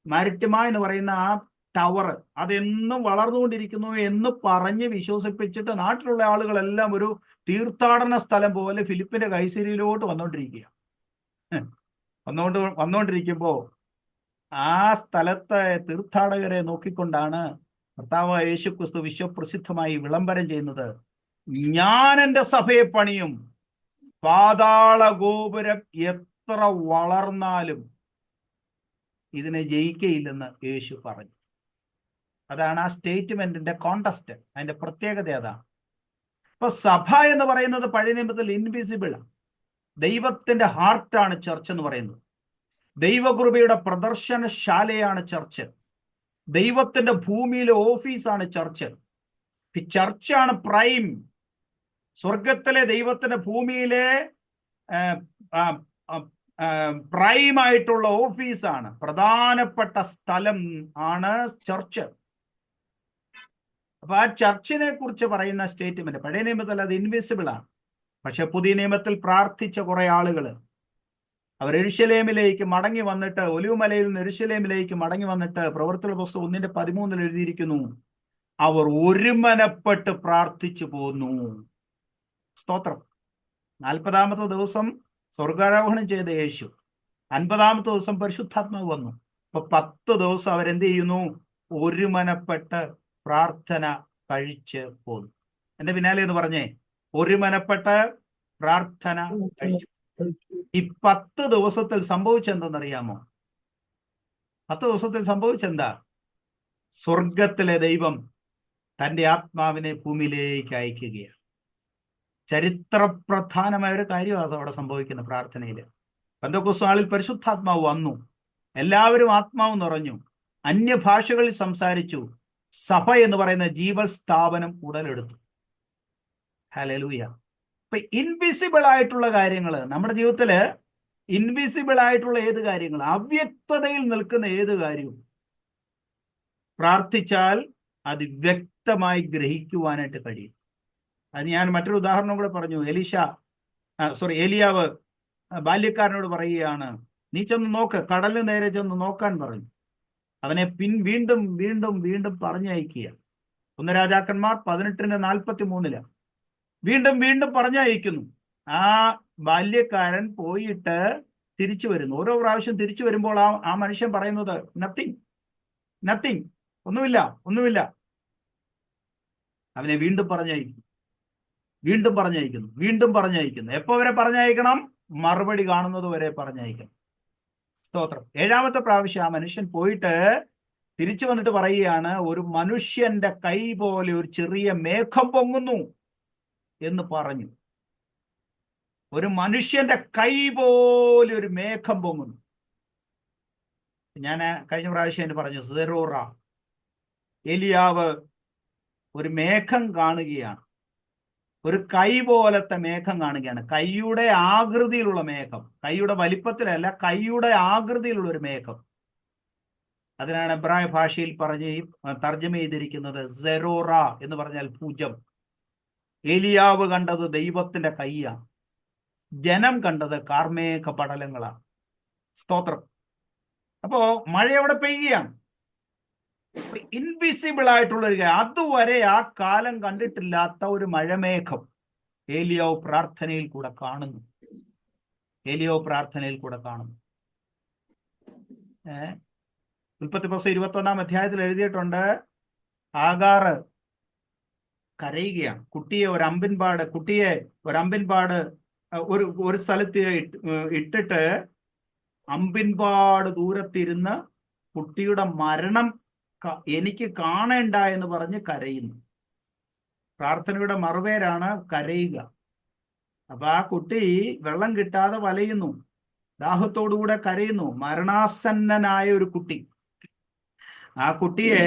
മരിറ്റിമ എന്ന് പറയുന്ന ആ ടവർ, അതെന്നും വളർന്നുകൊണ്ടിരിക്കുന്നു എന്ന് പറഞ്ഞ് വിശ്വസിപ്പിച്ചിട്ട് നാട്ടിലുള്ള ആളുകളെല്ലാം ഒരു തീർത്ഥാടന സ്ഥലം പോലെ ഫിലിപ്പിന്റെ കൈസരിയിലോട്ട് വന്നുകൊണ്ടിരിക്കുക. വന്നുകൊണ്ടിരിക്കുമ്പോൾ ആ സ്ഥലത്തെ തീർത്ഥാടകരെ നോക്കിക്കൊണ്ടാണ് കർത്താവ് യേശുക്രിസ്തു വിശ്വപ്രസിദ്ധമായി വിളംബരം ചെയ്യുന്നത്, ഞാൻ എൻ്റെ സഭയെ പണിയും, പാതാള ഗോപുരം എത്ര വളർന്നാലും ഇതിനെ ജയിക്കയില്ലെന്ന് യേശു പറഞ്ഞു. അതാണ് ആ സ്റ്റേറ്റ്മെന്റിന്റെ കോണ്ടസ്റ്റ്, അതിന്റെ പ്രത്യേകത അതാണ്. ഇപ്പൊ സഭ എന്ന് പറയുന്നത് പഴയ നിയമത്തിൽ ഇൻവിസിബിൾ, ദൈവത്തിന്റെ ഹാർട്ടാണ് ചർച്ച് എന്ന് പറയുന്നത്. ദൈവകൃപയുടെ പ്രദർശനശാലയാണ് ചർച്ച്. ദൈവത്തിന്റെ ഭൂമിയിലെ ഓഫീസാണ് ചർച്ച്. ചർച്ചാണ് പ്രൈം. സ്വർഗത്തിലെ ദൈവത്തിന്റെ ഭൂമിയിലെ പ്രൈം ആയിട്ടുള്ള ഓഫീസാണ്, പ്രധാനപ്പെട്ട സ്ഥലം ആണ് ചർച്ച്. അപ്പൊ ആ ചർച്ചിനെ കുറിച്ച് പറയുന്ന സ്റ്റേറ്റ്മെന്റ് പഴയ നിയമത്തിൽ അത് ഇൻവിസിബിൾ ആണ്. പക്ഷെ പുതിയ നിയമത്തിൽ പ്രാർത്ഥിച്ച കുറെ ആളുകൾ അവർ യെരൂശലേമിലേക്ക് മടങ്ങി വന്നിട്ട്, ഒലിവുമലയിൽ നിന്ന് യെരൂശലേമിലേക്ക് മടങ്ങി വന്നിട്ട്, പ്രവൃത്തികളുടെ പുസ്തകം 1:13 എഴുതിയിരിക്കുന്നു, അവർ ഒരുമനപ്പെട്ട് പ്രാർത്ഥിച്ചു പോന്നു. സ്തോത്രം. 40-ാമത്തെ ദിവസം സ്വർഗാരോഹണം ചെയ്ത യേശു, 50-ാമത്തെ ദിവസം പരിശുദ്ധാത്മാവ് വന്നു. അപ്പൊ 10 ദിവസം അവരെന്ത് ചെയ്യുന്നു? ഒരുമനപ്പെട്ട് പ്രാർത്ഥന കഴിച്ച് പോന്നു. എന്റെ പിന്നാലെ എന്ന് പറഞ്ഞേ, ഒരുമനപ്പെട്ട് പ്രാർത്ഥന കഴിച്ചു. ഈ 10 ദിവസത്തിൽ സംഭവിച്ചെന്തെന്നറിയാമോ? 10 ദിവസത്തിൽ സംഭവിച്ചെന്താ? സ്വർഗത്തിലെ ദൈവം തൻ്റെ ആത്മാവിനെ ഭൂമിയിലേക്ക് അയക്കുകയാണ്. ചരിത്രപ്രധാനമായ ഒരു കാര്യമാണ് അവിടെ സംഭവിക്കുന്ന പ്രാർത്ഥനയിൽ. പെന്തക്കോസ്ത് നാളിൽ പരിശുദ്ധാത്മാവ് വന്നു, എല്ലാവരും ആത്മാവ് നിറഞ്ഞു, അന്യഭാഷകളിൽ സംസാരിച്ചു, സഭ എന്ന് പറയുന്ന ജീവൽ സ്ഥാപനം ഉടലെടുത്തു. ഹല്ലേലൂയ. അപ്പൊ ഇൻവിസിബിൾ ആയിട്ടുള്ള കാര്യങ്ങൾ നമ്മുടെ ജീവിതത്തില്, ഇൻവിസിബിൾ ആയിട്ടുള്ള ഏത് കാര്യങ്ങൾ, അവ്യക്തതയിൽ നിൽക്കുന്ന ഏത് കാര്യവും പ്രാർത്ഥിച്ചാൽ അത് വ്യക്തമായി ഗ്രഹിക്കുവാനായിട്ട് കഴിയും. അത് ഞാൻ മറ്റൊരു ഉദാഹരണം കൂടെ പറഞ്ഞു. ഏലിയാവ് ബാല്യക്കാരനോട് പറയുകയാണ്, നീ ചെന്ന് നോക്ക്, കടലിന് നേരെ ചെന്ന് നോക്കാൻ പറഞ്ഞു. അവനെ വീണ്ടും വീണ്ടും വീണ്ടും പറഞ്ഞയക്കുക. 1 രാജാക്കന്മാർ 18:43 വീണ്ടും വീണ്ടും പറഞ്ഞയക്കുന്നു. ആ ബാല്യക്കാരൻ പോയിട്ട് തിരിച്ചു വരുന്നു. ഓരോ പ്രാവശ്യം തിരിച്ചു വരുമ്പോൾ ആ മനുഷ്യൻ പറയുന്നത് നത്തിങ്, ഒന്നുമില്ല. അവനെ വീണ്ടും പറഞ്ഞയക്കുന്നു. എപ്പോ വരെ പറഞ്ഞയക്കണം? മറുപടി കാണുന്നത് വരെ പറഞ്ഞയക്കണം. സ്തോത്രം. 7-ാമത്തെ പ്രാവശ്യം ആ മനുഷ്യൻ പോയിട്ട് തിരിച്ചു വന്നിട്ട് പറയുകയാണ്, ഒരു മനുഷ്യന്റെ കൈ പോലെ ഒരു ചെറിയ മേഘം പൊങ്ങുന്നു എന്ന് പറഞ്ഞു. ഒരു മനുഷ്യന്റെ കൈ പോലെ ഒരു മേഘം പൊങ്ങുന്നു. ഞാൻ കഴിഞ്ഞ പ്രാവശ്യം എന്ന് പറഞ്ഞു, സെറോറ, എലിയാവ് ഒരു മേഘം കാണുകയാണ്, ഒരു കൈ പോലത്തെ മേഘം കാണുകയാണ്. കൈയുടെ ആകൃതിയിലുള്ള മേഘം, കൈയുടെ വലിപ്പത്തിലല്ല, കൈയുടെ ആകൃതിയിലുള്ള ഒരു മേഘം. അതിനാണ് എബ്രായ ഭാഷയിൽ തർജ്ജമ ചെയ്തിരിക്കുന്നത് സെറോറ എന്ന് പറഞ്ഞാൽ ഭുജം. ഏലിയാവ് കണ്ടത് ദൈവത്തിന്റെ കൈയാണ്, ജനം കണ്ടത് കാർമേഘ പടലങ്ങളാണ്. സ്തോത്രം. അപ്പോ മഴ അവിടെ പെയ്യുകയാണ്. ഇൻവിസിബിൾ ആയിട്ടുള്ള ഒരു കാര്യം, അതുവരെ ആ കാലം കണ്ടിട്ടില്ലാത്ത ഒരു മഴമേഘം ഏലിയാവ് പ്രാർത്ഥനയിൽ കൂടെ കാണുന്നു. ഉൽപ്പത്തി പുസ്തകം 21-ാം അധ്യായത്തിൽ എഴുതിയിട്ടുണ്ട്, ആഗാർ കരയുകയാണ്. കുട്ടിയെ ഒരു അമ്പിൻപാട് ഒരു സ്ഥലത്ത് ഇട്ടിട്ട് അമ്പിൻപാട് ദൂരത്തിരുന്ന് കുട്ടിയുടെ മരണം എനിക്ക് കാണേണ്ട എന്ന് പറഞ്ഞ് കരയുന്നു. പ്രാർത്ഥനയുടെ മറുപേരാണ് കരയുക. അപ്പൊ ആ കുട്ടി വെള്ളം കിട്ടാതെ വലയുന്നു. ദാഹത്തോടുകൂടെ കരയുന്നു. മരണാസന്നനായ ഒരു കുട്ടി. ആ കുട്ടിയെ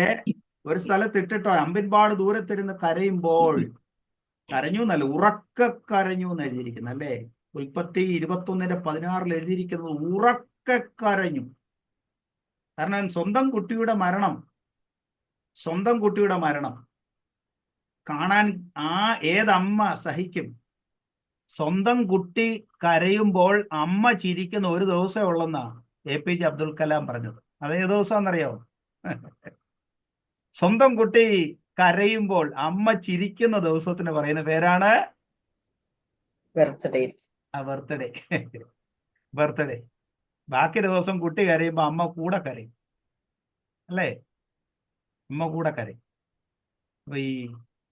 ഒരു സ്ഥലത്ത് ഇട്ടിട്ടോ അമ്പിൻപാട് ദൂരത്തിരുന്ന് കരയുമ്പോൾ, കരഞ്ഞു എന്നല്ല, ഉറക്ക കരഞ്ഞു എന്ന് എഴുതിയിരിക്കുന്നു അല്ലേ? ഉൽപ്പത്തി 21:16 എഴുതിയിരിക്കുന്നത് ഉറക്ക കരഞ്ഞു. കാരണം സ്വന്തം കുട്ടിയുടെ മരണം കാണാൻ ഏതമ്മ സഹിക്കും? സ്വന്തം കുട്ടി കരയുമ്പോൾ അമ്മ ചിരിക്കുന്ന ഒരു ദിവസമേ ഉള്ളെന്നാ APJ അബ്ദുൽ കലാം പറഞ്ഞത്. അതേ ദിവസമാണെന്നറിയാമോ? സ്വന്തം കുട്ടി കരയുമ്പോൾ അമ്മ ചിരിക്കുന്ന ദിവസത്തിന് പറയുന്ന പേരാണ് ബർത്ത്ഡേ. ബാക്കി ദിവസം കുട്ടി കരയുമ്പോ അമ്മ കൂടെ കരയും, അല്ലേ? അമ്മ കൂടെ കരയും. അപ്പൊ ഈ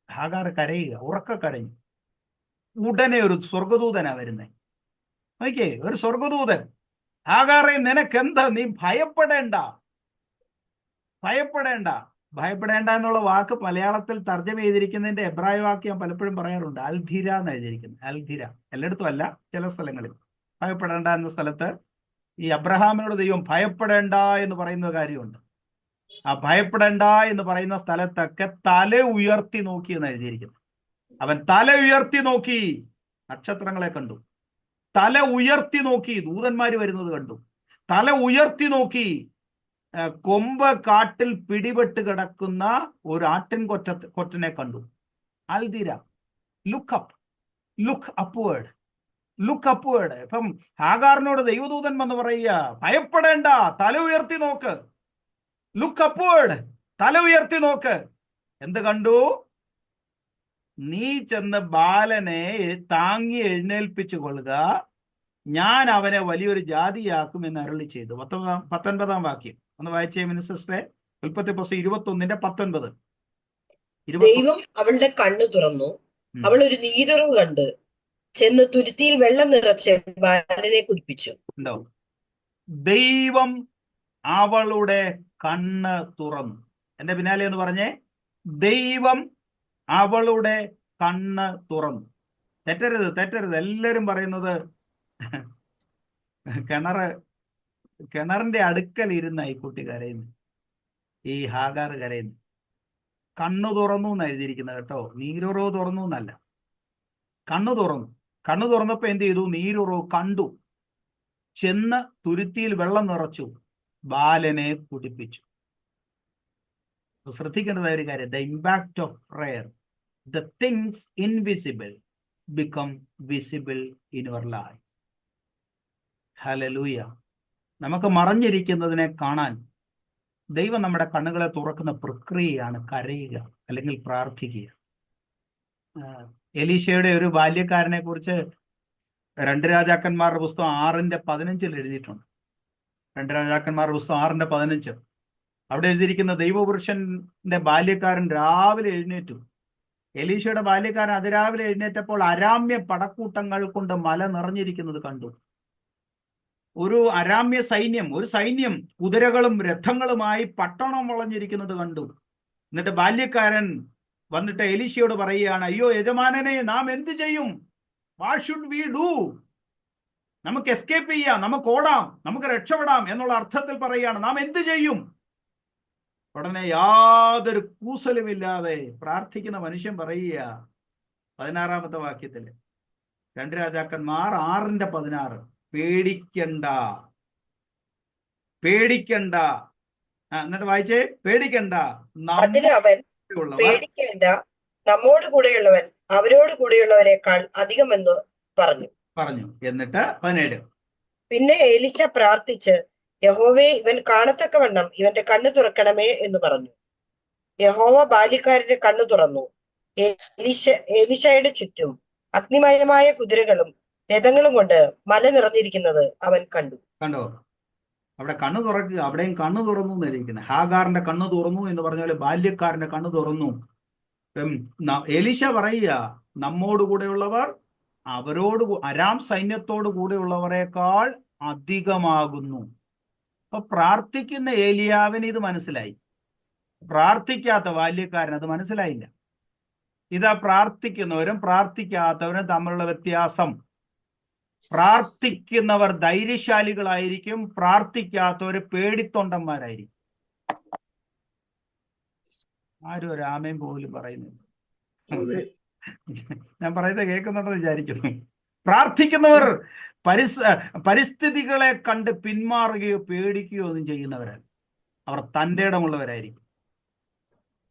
ഹാഗാർ കരയുക, ഉറക്ക കരഞ്ഞു. ഉടനെ ഒരു സ്വർഗദൂതനാ വരുന്നേ. ഓക്കെ, ഒരു സ്വർഗദൂതൻ, ഹാഗാറെ നിനക്കെന്താ, നീ ഭയപ്പെടേണ്ട എന്നുള്ള വാക്ക് മലയാളത്തിൽ തർജ്ജമ ചെയ്തിരിക്കുന്നതിന്റെ എബ്രായ വാക്ക് ഞാൻ പലപ്പോഴും പറയാറുണ്ട്. അൽധിര എന്ന് എഴുതിയിരിക്കുന്നത്. അൽധിര എല്ലായിടത്തും അല്ല, ചില സ്ഥലങ്ങളിൽ. ഭയപ്പെടേണ്ട എന്ന സ്ഥലത്ത് ഈ അബ്രഹാമിനോട് ദൈവം ഭയപ്പെടേണ്ട എന്ന് പറയുന്ന കാര്യമുണ്ട്. ആ ഭയപ്പെടേണ്ട എന്ന് പറയുന്ന സ്ഥലത്തൊക്കെ തല ഉയർത്തി നോക്കി എന്ന് എഴുതിയിരിക്കുന്നു. അവൻ തല ഉയർത്തി നോക്കി, നക്ഷത്രങ്ങളെ കണ്ടു. തല ഉയർത്തി നോക്കി, ദൂതന്മാര് വരുന്നത് കണ്ടു. തല ഉയർത്തി നോക്കി, കൊമ്പ് കാട്ടിൽ പിടിപെട്ട് കിടക്കുന്ന ഒരു ആട്ടിൻ കൊറ്റനെ കണ്ടു. അൽദിര, ലുക്ക് അപ്വേർഡ്. ഇപ്പം ഹാഗാറിനോട് ദൈവദൂതൻ വന്ന് പറയുക, ഭയപ്പെടേണ്ട, തല ഉയർത്തി നോക്ക്, ലുക്ക് അപ്വേർഡ്, തല ഉയർത്തി നോക്ക്. എന്ത് കണ്ടു? നീ ചെന്ന് ബാലനെ താങ്ങി എഴുന്നേൽപ്പിച്ചു കൊള്ളുക, ഞാൻ അവനെ വലിയൊരു ജാതിയാക്കും എന്ന് അരുളി ചെയ്തു. 19 വാക്യം ഒന്ന് വായിച്ചേ മിനിസ്റ്ററെ. ഉൽപ്പത്തി 21:19. ദൈവം അവളുടെ കണ്ണു തുറന്നു, അവൾ ഒരു നീരുറവ് കണ്ട് ചെന്ന് തുരുത്തിയിൽ വെള്ളം നിറച്ച് ബാലനെ കുടിപ്പിച്ചു. ഉണ്ടോ? ദൈവം അവളുടെ കണ്ണ് തുറന്നു. എന്റെ പിന്നാലെ എന്ന് പറഞ്ഞേ, ദൈവം അവളുടെ കണ്ണ് തുറന്നു. തെറ്റരുത്. എല്ലാവരും പറയുന്നത് കിണറിന്റെ അടുക്കൽ ഇരുന്ന ഈ കുട്ടി കരയുന്നു, ഈ ഹാഗാർ കരയുന്നു. കണ്ണു തുറന്നു എന്ന് എഴുതിയിരിക്കുന്നത് കേട്ടോ, നീരുറവ് തുറന്നു എന്നല്ല. കണ്ണു തുറന്നപ്പോ എന്ത് ചെയ്തു? നീരുറവ് കണ്ടു, ചെന്ന് തുരുത്തിയിൽ വെള്ളം നിറച്ചു, ബാലനെ കുടിപ്പിച്ചു. ശ്രദ്ധിക്കേണ്ടതായ ഒരു കാര്യം, the impact of prayer, the things invisible become visible in your life. Hallelujah. നമുക്ക് മറഞ്ഞിരിക്കുന്നതിനെ കാണാൻ ദൈവം നമ്മുടെ കണ്ണുകളെ തുറക്കുന്ന പ്രക്രിയയാണ് കരയുക അല്ലെങ്കിൽ പ്രാർത്ഥിക്കുക. എലീശയുടെ ഒരു ബാല്യക്കാരനെ കുറിച്ച് 2 രാജാക്കന്മാരുടെ പുസ്തകം 6:15 എഴുതിയിട്ടുണ്ട്. 2 രാജാക്കന്മാരുടെ പുസ്തകം 6:15. അവിടെ എഴുതിയിരിക്കുന്ന ദൈവപുരുഷന്റെ ബാല്യക്കാരൻ രാവിലെ എഴുന്നേറ്റു. എലീശയുടെ ബാല്യക്കാരൻ അതിരാവിലെ എഴുന്നേറ്റപ്പോൾ അരാമ്യ പടക്കൂട്ടങ്ങൾ കൊണ്ട് മല നിറഞ്ഞിരിക്കുന്നത് കണ്ടു. ഒരു അരാമ്യ സൈന്യം, ഒരു സൈന്യം കുതിരകളും രഥങ്ങളുമായി പട്ടണം വളഞ്ഞിരിക്കുന്നത് കണ്ടു. എന്നിട്ട് ബാല്യക്കാരൻ വന്നിട്ട് എലീശയോട് പറയുകയാണ്, അയ്യോ യജമാനനെ, നാം എന്ത് ചെയ്യും? What should we do? നമുക്ക് എസ്കേപ്പ് ചെയ്യാം, നമുക്ക് ഓടാം, നമുക്ക് രക്ഷപ്പെടാം എന്നുള്ള അർത്ഥത്തിൽ പറയുകയാണ്. നാം എന്ത് ചെയ്യും? ഉടനെ യാതൊരു കൂസലുമില്ലാതെ പ്രാർത്ഥിക്കുന്ന മനുഷ്യൻ പറയുക, 16-ാമത്തെ വാക്യത്തില്, 2 രാജാക്കന്മാർ 6:16, പേടിക്കണ്ട. എന്നിട്ട് വായിച്ചേ, പേടിക്കണ്ട, പേടിക്കേണ്ട, നമ്മോട് കൂടെയുള്ളവൻ അവരോട് കൂടെയുള്ളവരെക്കാൾ അധികമെന്ന് പറഞ്ഞു. എന്നിട്ട് 17, പിന്നെ എലീശ പ്രാർത്ഥിച്ച്, യഹോവേ, ഇവൻ കാണത്തക്കവണ്ണം ഇവന്റെ കണ്ണ് തുറക്കണമേ എന്ന് പറഞ്ഞു. യഹോവ ബാല്യക്കാരന്റെ കണ്ണു തുറന്നു. എലീശയുടെ ചുറ്റും അഗ്നിമയമായ കുതിരകളും രഥങ്ങളും കൊണ്ട് മല നിറഞ്ഞിരിക്കുന്നത് അവൻ കണ്ടോ? അവിടെ കണ്ണു തുറക്കുക, അവിടെയും കണ്ണു തുറന്നു എന്നിരിക്കുന്നത്. ഹാഗാറിന്റെ കണ്ണു തുറന്നു എന്ന് പറഞ്ഞാൽ ബാല്യക്കാരന്റെ കണ്ണു തുറന്നു. എലീശ പറയുക, നമ്മോടുകൂടെയുള്ളവർ അരാം സൈന്യത്തോടു കൂടെയുള്ളവരെക്കാൾ അധികമാകുന്നു. അപ്പൊ പ്രാർത്ഥിക്കുന്ന ഏലിയാവിന് ഇത് മനസ്സിലായി, പ്രാർത്ഥിക്കാത്ത ബാല്യക്കാരൻ അത് മനസ്സിലായില്ല. ഇതാ പ്രാർത്ഥിക്കുന്നവരും പ്രാർത്ഥിക്കാത്തവരും തമ്മിലുള്ള വ്യത്യാസം. പ്രാർത്ഥിക്കുന്നവർ ധൈര്യശാലികളായിരിക്കും, പ്രാർത്ഥിക്കാത്തവർ പേടിത്തൊണ്ടന്മാരായിരിക്കും. ആരും ഒരു ആമേൻ പോലും പറയുന്നില്ല. ഞാൻ പറയുന്നത് കേൾക്കുന്നുണ്ടെന്ന് വിചാരിക്കുന്നു. പ്രാർത്ഥിക്കുന്നവർ പരിസ്ഥിതികളെ കണ്ട് പിന്മാറുകയോ പേടിക്കുകയോ ഒന്നും ചെയ്യുന്നവരല്ല. അവർ തൻ്റെ ഇടമുള്ളവരായിരിക്കും.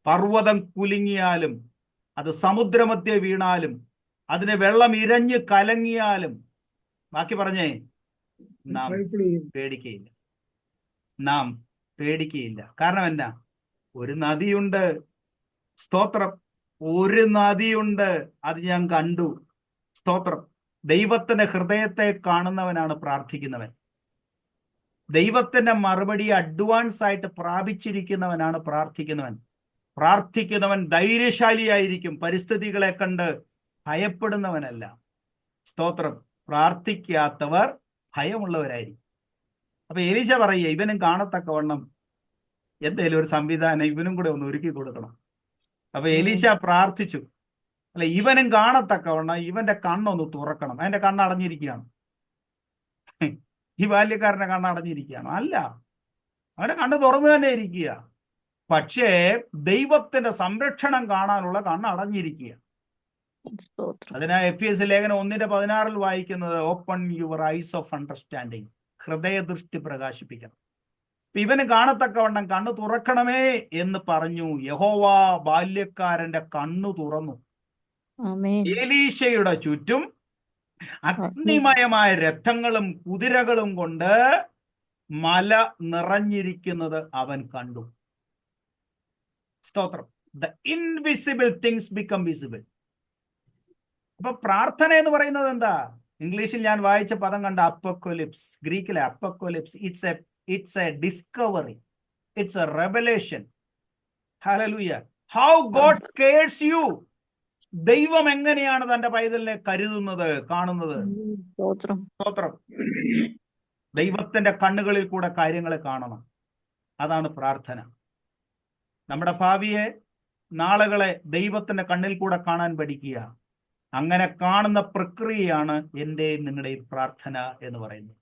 പർവ്വതം കുലുങ്ങിയാലും, അത് സമുദ്രമധ്യേ വീണാലും, അതിന് വെള്ളം ഇരഞ്ഞ് കലങ്ങിയാലും, ബാക്കി പറഞ്ഞേ, നാം പേടിക്കയില്ല. നാം പേടിക്കയില്ല. കാരണം എന്നാ? ഒരു നദിയുണ്ട്. സ്തോത്രം. ഒരു നദിയുണ്ട്, അത് ഞാൻ കണ്ടു. സ്തോത്രം. ദൈവത്തിന്റെ ഹൃദയത്തെ കാണുന്നവനാണ് പ്രാർത്ഥിക്കുന്നവൻ. ദൈവത്തിന്റെ മറുപടി അഡ്വാൻസ് ആയിട്ട് പ്രാപിച്ചിരിക്കുന്നവനാണ് പ്രാർത്ഥിക്കുന്നവൻ. പ്രാർത്ഥിക്കുന്നവൻ ധൈര്യശാലിയായിരിക്കും, പരിസ്ഥിതികളെ കണ്ട് ഭയപ്പെടുന്നവനല്ല. സ്തോത്രം. പ്രാർത്ഥിക്കാത്തവർ ഭയമുള്ളവരായിരിക്കും. അപ്പൊ എലീശ പറയുക, ഇവനും കാണത്തക്കവണ്ണം എന്തേലും ഒരു സംവിധാനം ഇവനും കൂടെ ഒന്ന് ഒരുക്കി കൊടുക്കണം. അപ്പൊ എലീശ പ്രാർത്ഥിച്ചു, അല്ല, ഇവനും കാണത്തക്കവണ്ണം ഇവന്റെ കണ്ണൊന്ന് തുറക്കണം. അതിന്റെ കണ്ണടഞ്ഞിരിക്കുകയാണ്. ഈ ബാല്യക്കാരന്റെ കണ്ണടഞ്ഞിരിക്കുകയാണ്? അല്ല, അവന്റെ കണ്ണ് തുറന്നു തന്നെ ഇരിക്കുക. പക്ഷേ ദൈവത്തിന്റെ സംരക്ഷണം കാണാനുള്ള കണ്ണടഞ്ഞിരിക്കുക. അതിനാ എഫെസ്യ ലേഖനം 1:16 വായിക്കുന്നത്, open your eyes of understanding, ഹൃദയദൃഷ്ടി പ്രകാശിപ്പിക്കണം. ഇവന് കാണത്തക്കവണ്ണം കണ്ണ് തുറക്കണമേ എന്ന് പറഞ്ഞു. യഹോവ ബാല്യക്കാരന്റെ കണ്ണു തുറന്നു. എലീശയുടെ ചുറ്റും അഗ്നിമയമായ രഥങ്ങളും കുതിരകളും കൊണ്ട് മല നിറഞ്ഞിരിക്കുന്നത് അവൻ കണ്ടു. സ്തോത്രം. The invisible things become visible. അപ്പൊ പ്രാർത്ഥന എന്ന് പറയുന്നത് എന്താ? ഇംഗ്ലീഷിൽ ഞാൻ വായിച്ച പദം കണ്ട, അപ്പക്കോലിപ്സ്. ഗ്രീക്കിലെ അപ്പക്കോലിപ്സ്. It's a discovery. It's a revelation. Hallelujah. How God scares you. ദൈവം എങ്ങനെയാണ് തന്റെ പൈതലിനെ കരുതുന്നത്, കാണുന്നത്. സ്തോത്രം. ദൈവത്തിന്റെ കണ്ണുകളിൽ കൂടെ കാര്യങ്ങളെ കാണണം. അതാണ് പ്രാർത്ഥന. നമ്മുടെ ഭാവിയെ, നാളുകളെ ദൈവത്തിന്റെ കണ്ണിൽ കൂടെ കാണാൻ പഠിക്കുക. അങ്ങനെ കാണുന്ന പ്രക്രിയയാണ് എന്റെയും നിങ്ങളുടെയും പ്രാർത്ഥന എന്ന് പറയുന്നത്.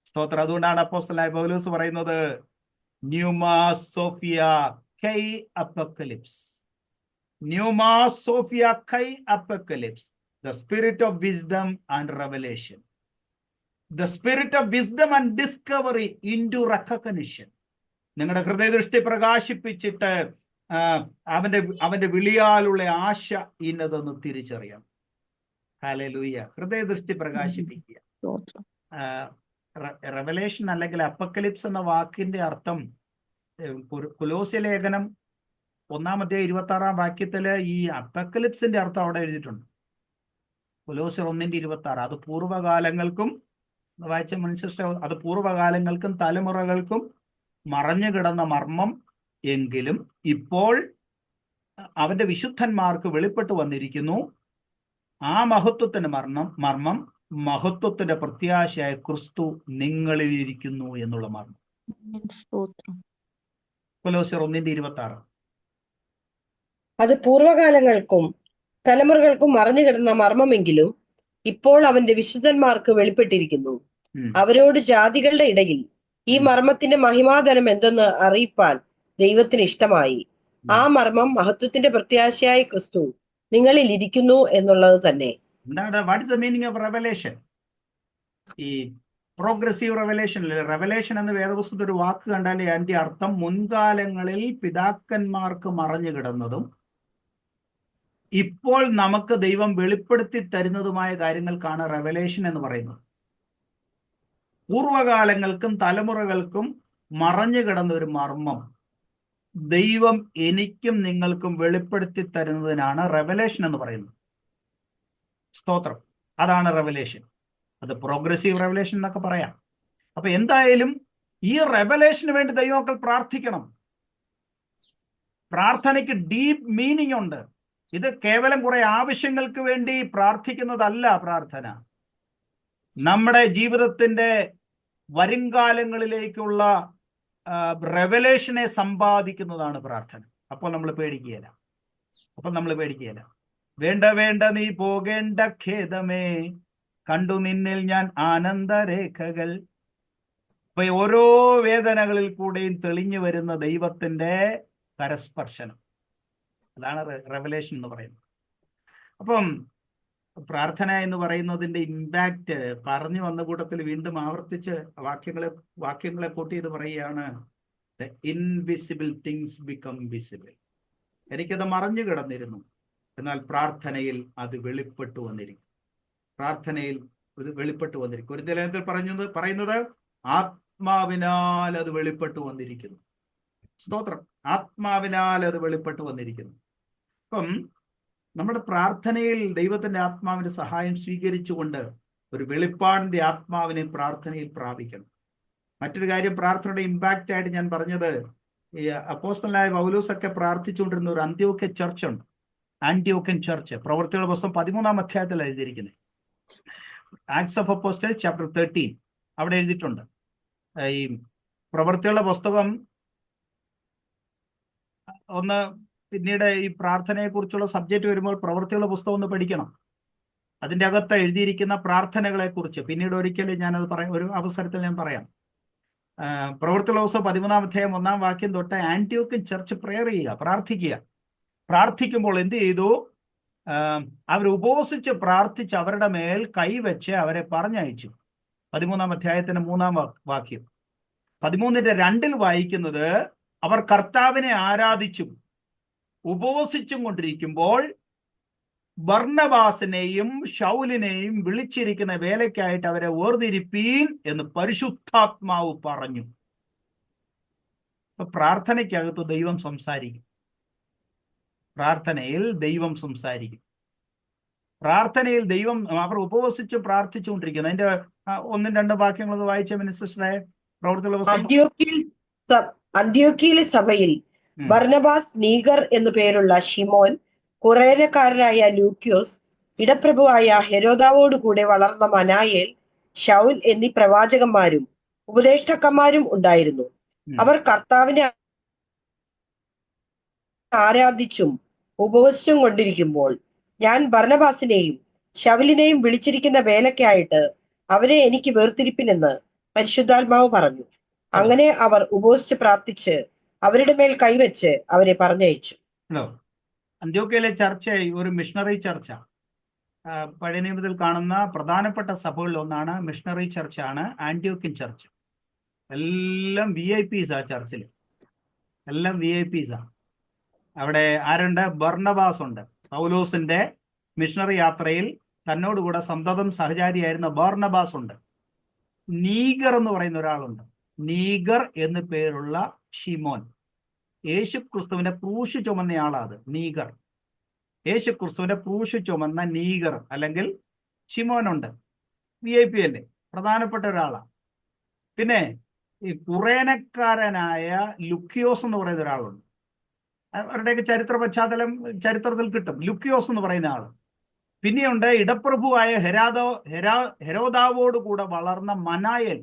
സ്തോത്രം. അതുകൊണ്ടാണ് അപ്പോസ്തലനായ പൗലോസ് പറയുന്നത്, ന്യൂമാ സോഫിയ കൈ അപ്പക്കലിപ്സ്. ന്യൂമാ സോഫിയ കൈ അപ്പക്കലിപ്സ്. The spirit of wisdom and revelation. The spirit of wisdom and discovery into recognition. നിങ്ങളുടെ ഹൃദയദൃഷ്ടി പ്രകാശിപ്പിച്ചിട്ട് അവന്റെ വിളിയാലുള്ള ആശ ഇന്നതെന്ന് തിരിച്ചറിയാം. ഹല്ലേലൂയ. ഹൃദയദൃഷ്ടി പ്രകാശിപ്പിക്കുക. റെവലേഷൻ അല്ലെങ്കിൽ അപ്പക്കലിപ്സ് എന്ന വാക്കിന്റെ അർത്ഥം, കൊലോസ്യ ലേഖനം 1:26 ഈ അപ്പക്കലിപ്സിന്റെ അർത്ഥം അവിടെ എഴുതിയിട്ടുണ്ട്. കൊലോസ്യർ 1:26. അത് പൂർവ്വകാലങ്ങൾക്കും, വായിച്ച മനുഷ്യ, അത് പൂർവ്വകാലങ്ങൾക്കും തലമുറകൾക്കും മറഞ്ഞു കിടന്ന മർമ്മം എങ്കിലും ഇപ്പോൾ അവന്റെ വിശുദ്ധന്മാർക്ക് വെളിപ്പെട്ടു വന്നിരിക്കുന്നു. ആ മഹത്വത്തിന്റെ മർമ്മം മഹത്വത്തിന്റെ പ്രത്യാശയായ ക്രിസ്തു നിങ്ങളിൽ ഇരിക്കുന്നു എന്നുള്ള മർമ്മം. കൊലോസ്യർ 1:26. അത് പൂർവ്വകാലങ്ങൾക്കും തലമുറകൾക്കും മറഞ്ഞു കിടന്ന മർമ്മമെങ്കിലും ഇപ്പോൾ അവന്റെ വിശുദ്ധന്മാർക്ക് വെളിപ്പെട്ടിരിക്കുന്നു. അവരോട് ജാതികളുടെ ഇടയിൽ ഈ മർമ്മത്തിന്റെ മഹിമാധനം എന്തെന്ന് അറിയിപ്പാൻ ദൈവത്തിന് ഇഷ്ടമായി. ആ മർമ്മം മഹത്വത്തിന്റെ പ്രത്യാശയായ ക്രിസ്തു നിങ്ങളിൽ ഇരിക്കുന്നു എന്നുള്ളത് തന്നെ. What is the meaning of revelation? ഈ പ്രോഗ്രസീവ് റെവലേഷൻ. റെവലേഷൻ എന്ന വേദപുസ്തകത്തിൽ ഒരു വാക്ക് കണ്ടാൽ അതിന്റെ അർത്ഥം മുൻകാലങ്ങളിൽ പിതാക്കന്മാർക്ക് മറഞ്ഞു കിടന്നതും ഇപ്പോൾ നമുക്ക് ദൈവം വെളിപ്പെടുത്തി തരുന്നതുമായ കാര്യങ്ങൾക്കാണ് റെവലേഷൻ എന്ന് പറയുന്നത്. പൂർവ്വകാലങ്ങൾക്കും തലമുറകൾക്കും മറഞ്ഞു കിടന്ന ഒരു മർമ്മം ദൈവം എനിക്കും നിങ്ങൾക്കും വെളിപ്പെടുത്തി തരുന്നതിനാണ് റെവലേഷൻ എന്ന് പറയുന്നത്. സ്തോത്രം. അതാണ് റെവലേഷൻ. അത് പ്രോഗ്രസീവ് റെവലേഷൻ എന്നൊക്കെ പറയാം. അപ്പൊ എന്തായാലും ഈ റെവലേഷന് വേണ്ടി ദൈവമക്കൾ പ്രാർത്ഥിക്കണം. പ്രാർത്ഥനയ്ക്ക് ഡീപ്പ് മീനിങ് ഉണ്ട്. ഇത് കേവലം കുറെ ആവശ്യങ്ങൾക്ക് വേണ്ടി പ്രാർത്ഥിക്കുന്നതല്ല പ്രാർത്ഥന. നമ്മുടെ ജീവിതത്തിന്റെ വരുംകാലങ്ങളിലേക്കുള്ള റെവലേഷനെ സമ്പാദിക്കുന്നതാണ് പ്രാർത്ഥന. അപ്പോൾ നമ്മൾ പേടിക്കുകയില്ല. വേണ്ട നീ പോകേണ്ട ഖേദമേ, കണ്ടു നിന്നിൽ ഞാൻ ആനന്ദരേഖകൾ. അപ്പൊ ഈ ഓരോ വേദനകളിൽ കൂടെയും തെളിഞ്ഞു വരുന്ന ദൈവത്തിന്റെ കരസ്പർശനം, അതാണ് റെവലേഷൻ എന്ന് പറയുന്നത്. അപ്പം പ്രാർത്ഥന എന്ന് പറയുന്നതിന്റെ ഇമ്പാക്റ്റ് പറഞ്ഞു വന്ന കൂട്ടത്തിൽ വീണ്ടും ആവർത്തിച്ച് വാക്യങ്ങളെ കൂട്ടി ഇത് പറയുകയാണ്. The invisible things become visible. എനിക്കത് മറഞ്ഞു കിടന്നിരുന്നു, എന്നാൽ പ്രാർത്ഥനയിൽ അത് വെളിപ്പെട്ടു വന്നിരിക്കും. പ്രാർത്ഥനയിൽ ഇത് വെളിപ്പെട്ടു വന്നിരിക്കും. ഒരു ലേഖനത്തിൽ പറയുന്നത് ആത്മാവിനാൽ അത് വെളിപ്പെട്ടു വന്നിരിക്കുന്നു. സ്തോത്രം. ആത്മാവിനാൽ അത് വെളിപ്പെട്ടു വന്നിരിക്കുന്നു. അപ്പം നമ്മുടെ പ്രാർത്ഥനയിൽ ദൈവത്തിന്റെ ആത്മാവിന്റെ സഹായം സ്വീകരിച്ചുകൊണ്ട് ഒരു വെളിപ്പാടിന്റെ ആത്മാവിനെ പ്രാർത്ഥനയിൽ പ്രാപിക്കണം. മറ്റൊരു കാര്യം, പ്രാർത്ഥനയുടെ ഇമ്പാക്റ്റ് ആയിട്ട് ഞാൻ പറഞ്ഞത്, ഈ അപ്പോസ്തലനായ പൗലോസൊക്കെ പ്രാർത്ഥിച്ചുകൊണ്ടിരുന്ന ഒരു അന്ത്യോക്യ ചർച്ച് ഉണ്ട്. ആന്റിയോക്യൻ ചർച്ച്. പ്രവൃത്തികളുടെ പുസ്തകം 13-ാം അധ്യായത്തിൽ എഴുതിയിരിക്കുന്നത്. ആക്ട്സ് ഓഫ് അപ്പോസ്റ്റൽസ് ചാപ്റ്റർ 13 അവിടെ എഴുതിയിട്ടുണ്ട്. ഈ പ്രവൃത്തികളുടെ പുസ്തകം ഒന്ന്, പിന്നീട് ഈ പ്രാർത്ഥനയെ കുറിച്ചുള്ള സബ്ജക്റ്റ് വരുമ്പോൾ പ്രവൃത്തികളുടെ പുസ്തകം ഒന്ന് പഠിക്കണം. അതിൻ്റെ അകത്ത് എഴുതിയിരിക്കുന്ന പ്രാർത്ഥനകളെ കുറിച്ച് പിന്നീട് ഒരിക്കലും ഞാനത് ഒരു അവസരത്തിൽ ഞാൻ പറയാം. പ്രവൃത്തികളുടെ പുസ്തകം 13-ാം അധ്യായം 1-ാം വാക്യം തൊട്ട് ആന്റിയോക്യൻ ചർച്ച് പ്രെയർ ചെയ്യുക, പ്രാർത്ഥിക്കുക. പ്രാർത്ഥിക്കുമ്പോൾ എന്ത് ചെയ്തു? അവർ ഉപവസിച്ച് പ്രാർത്ഥിച്ച് അവരുടെ മേൽ കൈവച്ച് അവരെ പറഞ്ഞയച്ചു. 13-ാം അധ്യായത്തിന്റെ 3-ാം വാക്യം. 13-2 വായിക്കുന്നത്, അവർ കർത്താവിനെ ആരാധിച്ചും ഉപവസിച്ചും കൊണ്ടിരിക്കുമ്പോൾ ബർന്നബാസിനെയും ശൗലിനെയും വിളിച്ചിരിക്കുന്ന വേലയ്ക്കായിട്ട് അവരെ വേർതിരിപ്പീൻ എന്ന് പരിശുദ്ധാത്മാവ് പറഞ്ഞു. അപ്പൊ പ്രാർത്ഥനയ്ക്കകത്ത് ദൈവം സംസാരിക്കും. പ്രാർത്ഥനയിൽ ദൈവം സംസാരിക്കും. പ്രാർത്ഥനയിൽ ദൈവം, അവർ ഉപവസിച്ച് പ്രാർത്ഥിച്ചുകൊണ്ടിരിക്കുന്നു. അതിന്റെ 1-2 വാക്യങ്ങൾ വായിച്ച മിനിസ്റ്ററെ. അന്ത്യോക്യയിലെ സഭയിൽ ബർന്നബാസ്, നീഗർ എന്നു പേരുള്ള ഷിമോൻ, കുറേനക്കാരനായ ലൂക്യോസ്, ഇടപ്രഭുവായ ഹെരോദാവോടുകൂടെ വളർന്ന മനായേൽ, ശൗൽ എന്നീ പ്രവാചകന്മാരും ഉപദേഷ്ടാക്കന്മാരും ഉണ്ടായിരുന്നു. അവർ കർത്താവിനെ ആരാധിച്ചും ഉപവസിച്ചും കൊണ്ടിരിക്കുമ്പോൾ ഞാൻ ബർന്നബാസിനെയും ശൗലിനെയും വിളിച്ചിരിക്കുന്ന വേലയ്ക്കായിട്ട് അവരെ എനിക്ക് വേർതിരിപ്പിനെന്ന് പരിശുദ്ധാത്മാവ് പറഞ്ഞു. അങ്ങനെ അവർ ഉപവസിച്ച് പ്രാർത്ഥിച്ച് അവരുടെ മേൽ കൈവച്ച് അവരെ പറഞ്ഞയച്ചു. അന്ത്യോക്യയിലെ ചർച്ച ഒരു മിഷണറി ചർച്ച. പഴയ നിയമത്തിൽ കാണുന്ന പ്രധാനപ്പെട്ട സഭകളിൽ ഒന്നാണ് മിഷണറി ചർച്ചാണ് ആന്റിയോക്യൻ ചർച്ച്. എല്ലാം VIPs ആ ചർച്ചിൽ, എല്ലാം VIPs ആ. അവിടെ ആരുണ്ട്? ബർന്നബാസ് ഉണ്ട്. പൗലോസിന്റെ മിഷണറി യാത്രയിൽ തന്നോടുകൂടെ സന്തതം സഹചാരിയായിരുന്ന ബർന്നബാസ് ഉണ്ട്. നീഗർ എന്ന് പറയുന്ന ഒരാളുണ്ട്. നീഗർ എന്ന് പേരുള്ള ഷിമോൻ, യേശു ക്രിസ്തുവിന്റെ ക്രൂശ് ചുമന്നയാളാത്. നീഗർ, യേശു ക്രിസ്തുവിന്റെ ക്രൂശ് ചുമന്ന നീഗർ അല്ലെങ്കിൽ ഷിമോനുണ്ട്. VIP അല്ലേ, പ്രധാനപ്പെട്ട ഒരാളാണ്. പിന്നെ ഈ കുറേനക്കാരനായ ലുക്കിയോസ് എന്ന് പറയുന്ന ഒരാളുണ്ട്. അവരുടെയൊക്കെ ചരിത്ര പശ്ചാത്തലം ചരിത്രത്തിൽ കിട്ടും. ലുക്കിയോസ് എന്ന് പറയുന്ന ആള്. പിന്നെയുണ്ട് ഇടപ്രഭുവായ ഹെരോദാവോട് കൂടെ വളർന്ന മനായേൽ,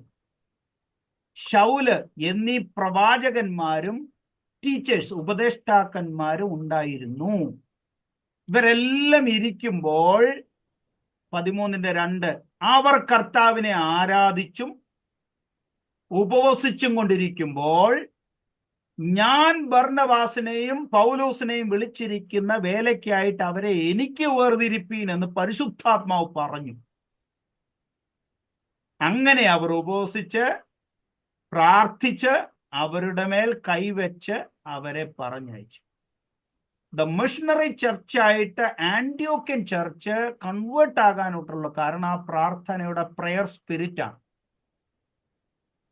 ശൗല് എന്നീ പ്രവാചകന്മാരും ടീച്ചേഴ്സ്, ഉപദേഷ്ടാക്കന്മാരും ഉണ്ടായിരുന്നു. ഇവരെല്ലാം ഇരിക്കുമ്പോൾ 13-2 അവർ കർത്താവിനെ ആരാധിച്ചും ഉപവസിച്ചും കൊണ്ടിരിക്കുമ്പോൾ ഞാൻ ബർന്നബാസിനെയും പൗലോസിനെയും വിളിച്ചിരിക്കുന്ന വേലയ്ക്കായിട്ട് അവരെ എനിക്ക് വേർതിരിപ്പീൻ എന്ന് പരിശുദ്ധാത്മാവ് പറഞ്ഞു. അങ്ങനെ അവർ ഉപവസിച്ച് പ്രാർത്ഥിച്ച് അവരുടെ മേൽ കൈവച്ച് അവരെ പറഞ്ഞയച്ചു. ദ മിഷണറി ചർച്ചായിട്ട് ആന്റിയോക്യൻ ചർച്ച് കൺവേർട്ട് ആകാനായിട്ടുള്ള കാരണം ആ പ്രാർത്ഥനയുടെ പ്രെയർ സ്പിരിറ്റാണ്.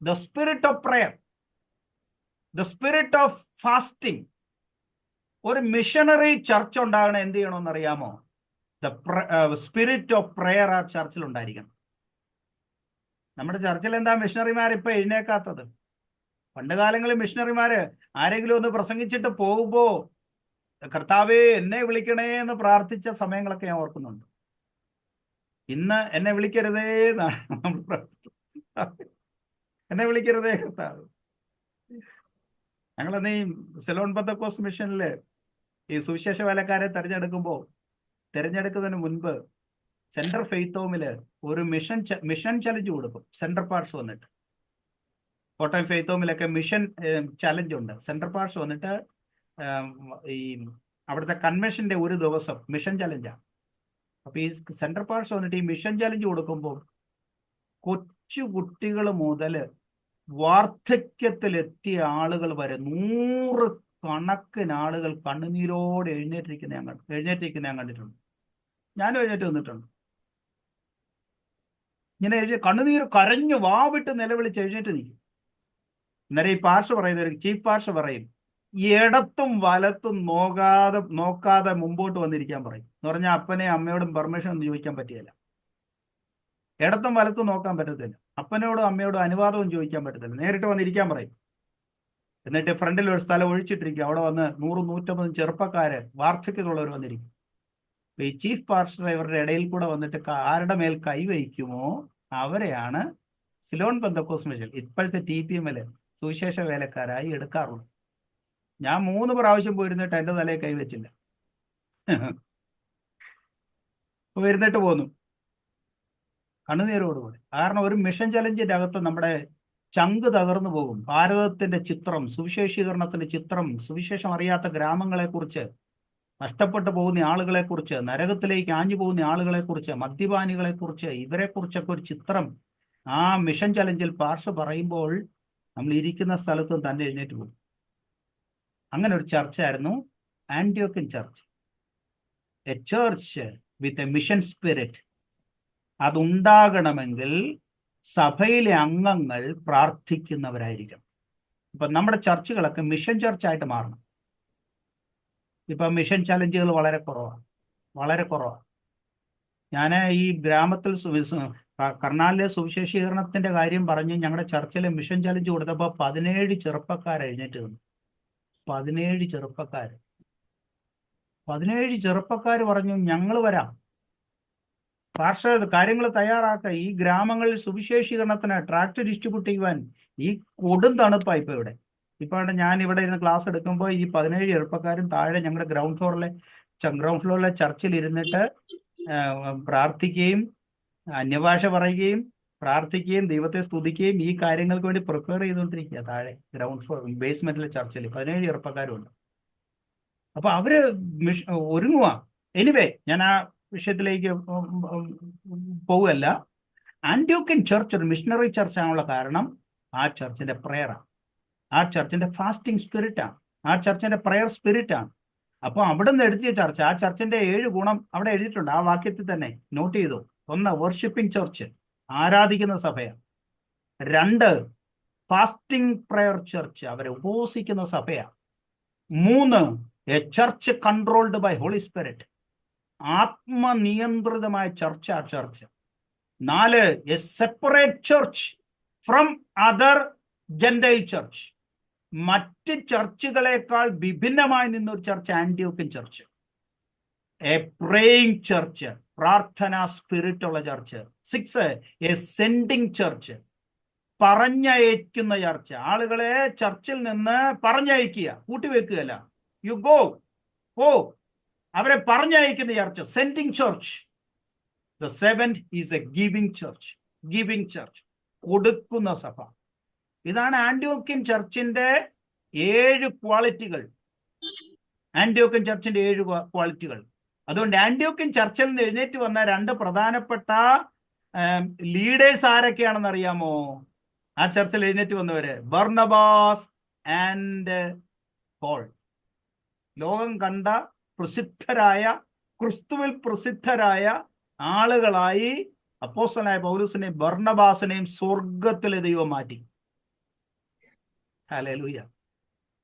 The spirit of prayer, the spirit of fasting. ഒരു മിഷണറി ചർച്ച് ഉണ്ടാകണം എന്ത് ചെയ്യണമെന്ന് അറിയാമോ? ദ സ്പിരിറ്റ് ഓഫ് പ്രെയർ ആ ചർച്ചിൽ ഉണ്ടായിരിക്കണം. നമ്മുടെ ചർച്ചിൽ എന്താ മിഷണറിമാർ ഇപ്പൊ എഴുന്നേക്കാത്തത്? പണ്ട് കാലങ്ങളിൽ മിഷണറിമാര് ആരെങ്കിലും ഒന്ന് പ്രസംഗിച്ചിട്ട് പോകുമ്പോ കർത്താവേ എന്നെ വിളിക്കണേ എന്ന് പ്രാർത്ഥിച്ച സമയങ്ങളൊക്കെ ഞാൻ ഓർക്കുന്നുണ്ട്. ഇന്ന് എന്നെ വിളിക്കരുതേ എന്നാണ് നമ്മൾ പ്രാർത്ഥിക്കുന്നത്. എന്നെ വിളിക്കരുതേ കർത്താവ്. ഞങ്ങളന്ന് ഈ സെലോൺ പെന്തക്കോസ്റ്റ് മിഷനില് ഈ സുവിശേഷ വേലക്കാരെ തിരഞ്ഞെടുക്കുന്നതിന് മുൻപ് സെൻട്രൽ ഫെയ്ത്ത് ഹോമില് ഒരു മിഷൻ ചലഞ്ച് കൊടുക്കും. സെൻട്രൽ പാർട്സ് വന്നിട്ട് കോട്ടയം ഫെയ്ത്ത് ഹോമിലൊക്കെ മിഷൻ ചലഞ്ച് ഉണ്ട്. സെൻട്രൽ പാർട്സ് വന്നിട്ട് ഈ അവിടുത്തെ കൺവെൻഷന്റെ ഒരു ദിവസം മിഷൻ ചലഞ്ചാണ്. അപ്പൊ ഈ സെൻട്രൽ പാർട്സ് വന്നിട്ട് ഈ മിഷൻ ചലഞ്ച് കൊടുക്കുമ്പോൾ കൊച്ചു കുട്ടികൾ മുതൽ വാർദ്ധക്യത്തിലെത്തിയ ആളുകൾ വരെ 100 കണക്കിന് ആളുകൾ കണ്ണുനീരോടെ എഴുന്നേറ്റിരിക്കുന്ന ഞാൻ കണ്ടിട്ടുണ്ട്. ഞാനും എഴുന്നേറ്റ് വന്നിട്ടുണ്ട്. ഇങ്ങനെ കണ്ണുനീർ കരഞ്ഞു വാവിട്ട് നിലവിളിച്ച് എഴുന്നേറ്റ് നിൽക്കും. അന്നേരം ഈ പാർഷ പറയുന്ന ചീഫ് പാർഷ പറയും, ഇടത്തും വലത്തും നോക്കാതെ മുമ്പോട്ട് വന്നിരിക്കാൻ പറയും. എന്ന് പറഞ്ഞാൽ അപ്പനെ അമ്മയോടും പെർമിഷൻ ഒന്നും ചോദിക്കാൻ പറ്റിയല്ല. ഇടത്തും വലത്തും നോക്കാൻ പറ്റത്തില്ല. അപ്പനോടും അമ്മയോടും അനുവാദവും ചോദിക്കാൻ പറ്റത്തില്ല. നേരിട്ട് വന്നിരിക്കാൻ പറയും. എന്നിട്ട് ഫ്രണ്ടിൽ ഒരു സ്ഥലം ഒഴിച്ചിട്ടിരിക്കും. അവിടെ വന്ന് 100-150 ചെറുപ്പക്കാര് വാർദ്ധക്യമുള്ളവർ വന്നിരിക്കും. ഈ ചീഫ് പാർഷർ ഇവരുടെ ഇടയിൽ കൂടെ വന്നിട്ട് ആരുടെ മേൽ കൈവയ്ക്കുമോ അവരെയാണ് സിലോൺ പെന്തക്കോസ്ത് മിഷൻ ഇപ്പോഴത്തെ TPM-ല് സുവിശേഷ വേലക്കാരായി എടുക്കാറുള്ളൂ. ഞാൻ 3 പ്രാവശ്യം പോയിരുന്നിട്ട് എൻ്റെ തലയിൽ കൈവച്ചില്ല. വരുന്നിട്ട് പോന്നു കണ്ണുനീരോടുകൂടി. കാരണം ഒരു മിഷൻ ചലഞ്ചിന്റെ അകത്ത് നമ്മുടെ ചങ്ക് തകർന്നു പോകും. ഭാരതത്തിന്റെ ചിത്രം, സുവിശേഷീകരണത്തിന്റെ ചിത്രം, സുവിശേഷം അറിയാത്ത ഗ്രാമങ്ങളെക്കുറിച്ച്, നഷ്ടപ്പെട്ടു പോകുന്ന ആളുകളെക്കുറിച്ച്, നരകത്തിലേക്ക് ആഞ്ഞു പോകുന്ന ആളുകളെക്കുറിച്ച്, മദ്യപാനികളെക്കുറിച്ച്, ഇവരെക്കുറിച്ചൊക്കെ ഒരു ചിത്രം ആ മിഷൻ ചലഞ്ചിൽ പാർഷ പറയുമ്പോൾ നമ്മൾ ഇരിക്കുന്ന സ്ഥലത്തും തന്നെ എഴുന്നേറ്റ് പോകും. അങ്ങനെ ഒരു ചർച്ചായിരുന്നു Antiochian church. A church with a mission spirit. അതുണ്ടാകണമെങ്കിൽ സഭയിലെ അംഗങ്ങൾ പ്രാർത്ഥിക്കുന്നവരായിരിക്കണം. ഇപ്പൊ നമ്മുടെ ചർച്ചുകളൊക്കെ മിഷൻ ചർച്ചായിട്ട് മാറണം. ഇപ്പൊ മിഷൻ ചലഞ്ചുകൾ വളരെ കുറവാണ്. ഞാൻ ഈ ഗ്രാമത്തിൽ കർണാലിലെ സുവിശേഷീകരണത്തിന്റെ കാര്യം പറഞ്ഞ് ഞങ്ങളുടെ ചർച്ചിലെ മിഷൻ ചലഞ്ച് കൊടുത്തപ്പോൾ 17 ചെറുപ്പക്കാർ എഴുന്നേറ്റ് നിന്നു. 17 ചെറുപ്പക്കാർ പറഞ്ഞു, ഞങ്ങൾ വരാം. പാർഷ കാര്യങ്ങൾ തയ്യാറാക്കുക. ഈ ഗ്രാമങ്ങളിൽ സുവിശേഷീകരണത്തിന് ട്രാക്ട് ഡിസ്ട്രിബ്യൂട്ട് ചെയ്യുവാൻ ഈ കൊടും തണുപ്പാണ് ഇപ്പൊ ഇവിടെ. ഞാൻ ഇവിടെ ഇരുന്ന് ക്ലാസ് എടുക്കുമ്പോൾ ഈ 17 ചെറുപ്പക്കാരും താഴെ ഞങ്ങളുടെ ഗ്രൗണ്ട് ഫ്ലോറിലെ ചർച്ചിൽ ഇരുന്നിട്ട് പ്രാർത്ഥിക്കുകയും അന്യഭാഷ പറയുകയും പ്രാർത്ഥിക്കുകയും ദൈവത്തെ സ്തുതിക്കുകയും ഈ കാര്യങ്ങൾക്ക് വേണ്ടി പ്രിപ്പയർ ചെയ്തുകൊണ്ടിരിക്കുക. താഴെ ഗ്രൗണ്ട് ഫ്ലോർ ബേസ്മെന്റിലെ ചർച്ചിൽ 17 ചെറുപ്പക്കാരുണ്ട്. അപ്പൊ അവര് ഒരുങ്ങുക. എനിവേ, ഞാൻ ആ വിഷയത്തിലേക്ക് പോവുകയല്ല. ആന്റിയോക്യൻ ചർച്ച് ഒരു മിഷണറി ചർച്ച് ആണുള്ള കാരണം ആ ചർച്ചിന്റെ പ്രെയറാണ്, ആ ചർച്ചിന്റെ ഫാസ്റ്റിംഗ് സ്പിരിറ്റാണ്, ആ ചർച്ചിന്റെ പ്രെയർ സ്പിരിറ്റാണ്. അപ്പൊ അവിടെ നിന്ന് എടുത്തിയ ചർച്ച്, ആ ചർച്ചിന്റെ 7 ഗുണം അവിടെ എഴുതിയിട്ടുണ്ട്. ആ വാക്യത്തിൽ തന്നെ നോട്ട് ചെയ്തു. 1, വർഷിപ്പിംഗ് ചർച്ച്, ആരാധിക്കുന്ന സഭയാണ്. 2, ഫാസ്റ്റിംഗ് പ്രെയർ ചർച്ച്, അവരെ ഉപവസിക്കുന്ന സഭയാണ്. 3, a church controlled by holy spirit, ആത്മനിയന്ത്രിതമായ ചർച്ച് ആ church. 4, a separate church from other gentile church, മറ്റ് ചർച്ചുകളെക്കാൾ വിഭിന്നമായി നിന്നൊരു church Antiochian church. A praying church, പ്രാർത്ഥന സ്പിരിറ്റ് ഉള്ള ചർച്ച്. 6, എ സെൻഡിങ് ചർച്ച്, പറഞ്ഞയക്കുന്ന ചർച്ച്. ആളുകളെ ചർച്ചിൽ നിന്ന് പറഞ്ഞയക്കുക, കൂട്ടിവെക്കുകയല്ല. യു ഗോ അവരെ പറഞ്ഞയക്കുന്ന church, sending church. The 7th is a giving church, കൊടുക്കുന്ന സഭ. ഇതാണ് ആന്റിയോക്യൻ ചർച്ചിന്റെ 7 ക്വാളിറ്റികൾ. അതുകൊണ്ട് ആന്റിയോക്യൻ ചർച്ചിൽ നിന്ന് എഴുന്നേറ്റ് വന്ന 2 പ്രധാനപ്പെട്ട ലീഡേഴ്സ് ആരൊക്കെയാണെന്ന് അറിയാമോ? ആ ചർച്ചിൽ എഴുന്നേറ്റ് വന്നവര് ബർണബാസ് ആൻഡ് പോൾ. ലോകം കണ്ട ക്രിസ്തുവിൽ പ്രസിദ്ധരായ ആളുകളായി അപ്പോസ്തലനായ പൗലോസിനെയും ബർണബാസിനെയും സ്വർഗത്തിലെ ദൈവം മാറ്റി. ഹല്ലേലൂയ.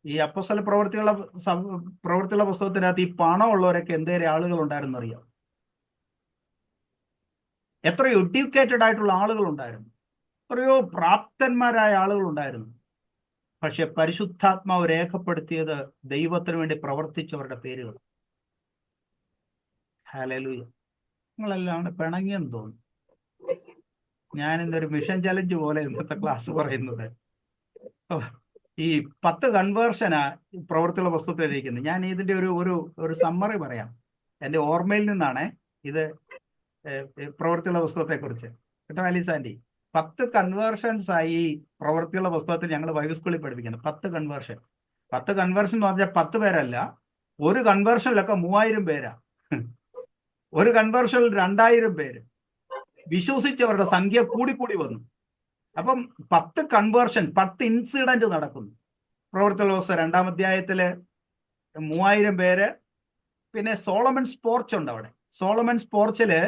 ഈ അപ്പോസ്തല പ്രവൃത്തികളുടെ പുസ്തകത്തിനകത്ത് ഈ പണമുള്ളവരൊക്കെ എന്തേറെ ആളുകൾ ഉണ്ടായിരുന്നു അറിയാം. എത്രയോ എഡ്യൂക്കേറ്റഡ് ആയിട്ടുള്ള ആളുകൾ ഉണ്ടായിരുന്നു, എത്രയോ പ്രാപ്തന്മാരായ ആളുകൾ ഉണ്ടായിരുന്നു. പക്ഷെ പരിശുദ്ധാത്മാവ് രേഖപ്പെടുത്തിയത് ദൈവത്തിന് വേണ്ടി പ്രവർത്തിച്ചവരുടെ പേരുകൾ. ഹല്ലേലൂയ. നിങ്ങളെല്ലാം പിണങ്ങിയെന്ന് തോന്നുന്നു. ഞാൻ ഇന്നൊരു മിഷൻ ചലഞ്ച് പോലെ ഇന്നത്തെ ക്ലാസ് പറയുന്നത്. ഈ 10 കൺവേർഷനാ പ്രവൃത്തിയുള്ള പുസ്തകത്തിലിരിക്കുന്നത്. ഞാൻ ഇതിന്റെ ഒരു സമ്മറി പറയാം. എൻ്റെ ഓർമ്മയിൽ നിന്നാണ് ഇത്. പ്രവൃത്തിയുള്ള പുസ്തകത്തെ കുറിച്ച് കേട്ടോ ആലീസ് ആൻറ്റി. 10 കൺവേർഷൻസ് ആയി പ്രവൃത്തിയുള്ള പുസ്തകത്തിൽ ഞങ്ങൾ ബൈബിൾ സ്കൂളിൽ പഠിപ്പിക്കുന്നത്. 10 കൺവേർഷൻ. 10 കൺവേർഷൻ എന്ന് പറഞ്ഞാൽ 10 പേരല്ല, ഒരു കൺവേർഷനിലൊക്കെ 3000 പേരാ. ഒരു കൺവേർഷനിൽ 2000 പേര് വിശ്വസിച്ചവരുടെ സംഖ്യ കൂടിക്കൂടി വന്നു. അപ്പം 10 കൺവേർഷൻ, 10 ഇൻസിഡന്റ് നടക്കുന്നു. പ്രവൃത്തിയുള്ള പുസ്തകം 2-ാം അധ്യായത്തില് 3000 പേര്. പിന്നെ സോളമൻസ് പോർച്ച് ഉണ്ട് അവിടെ. സോളമൻസ് പോർച്ചില്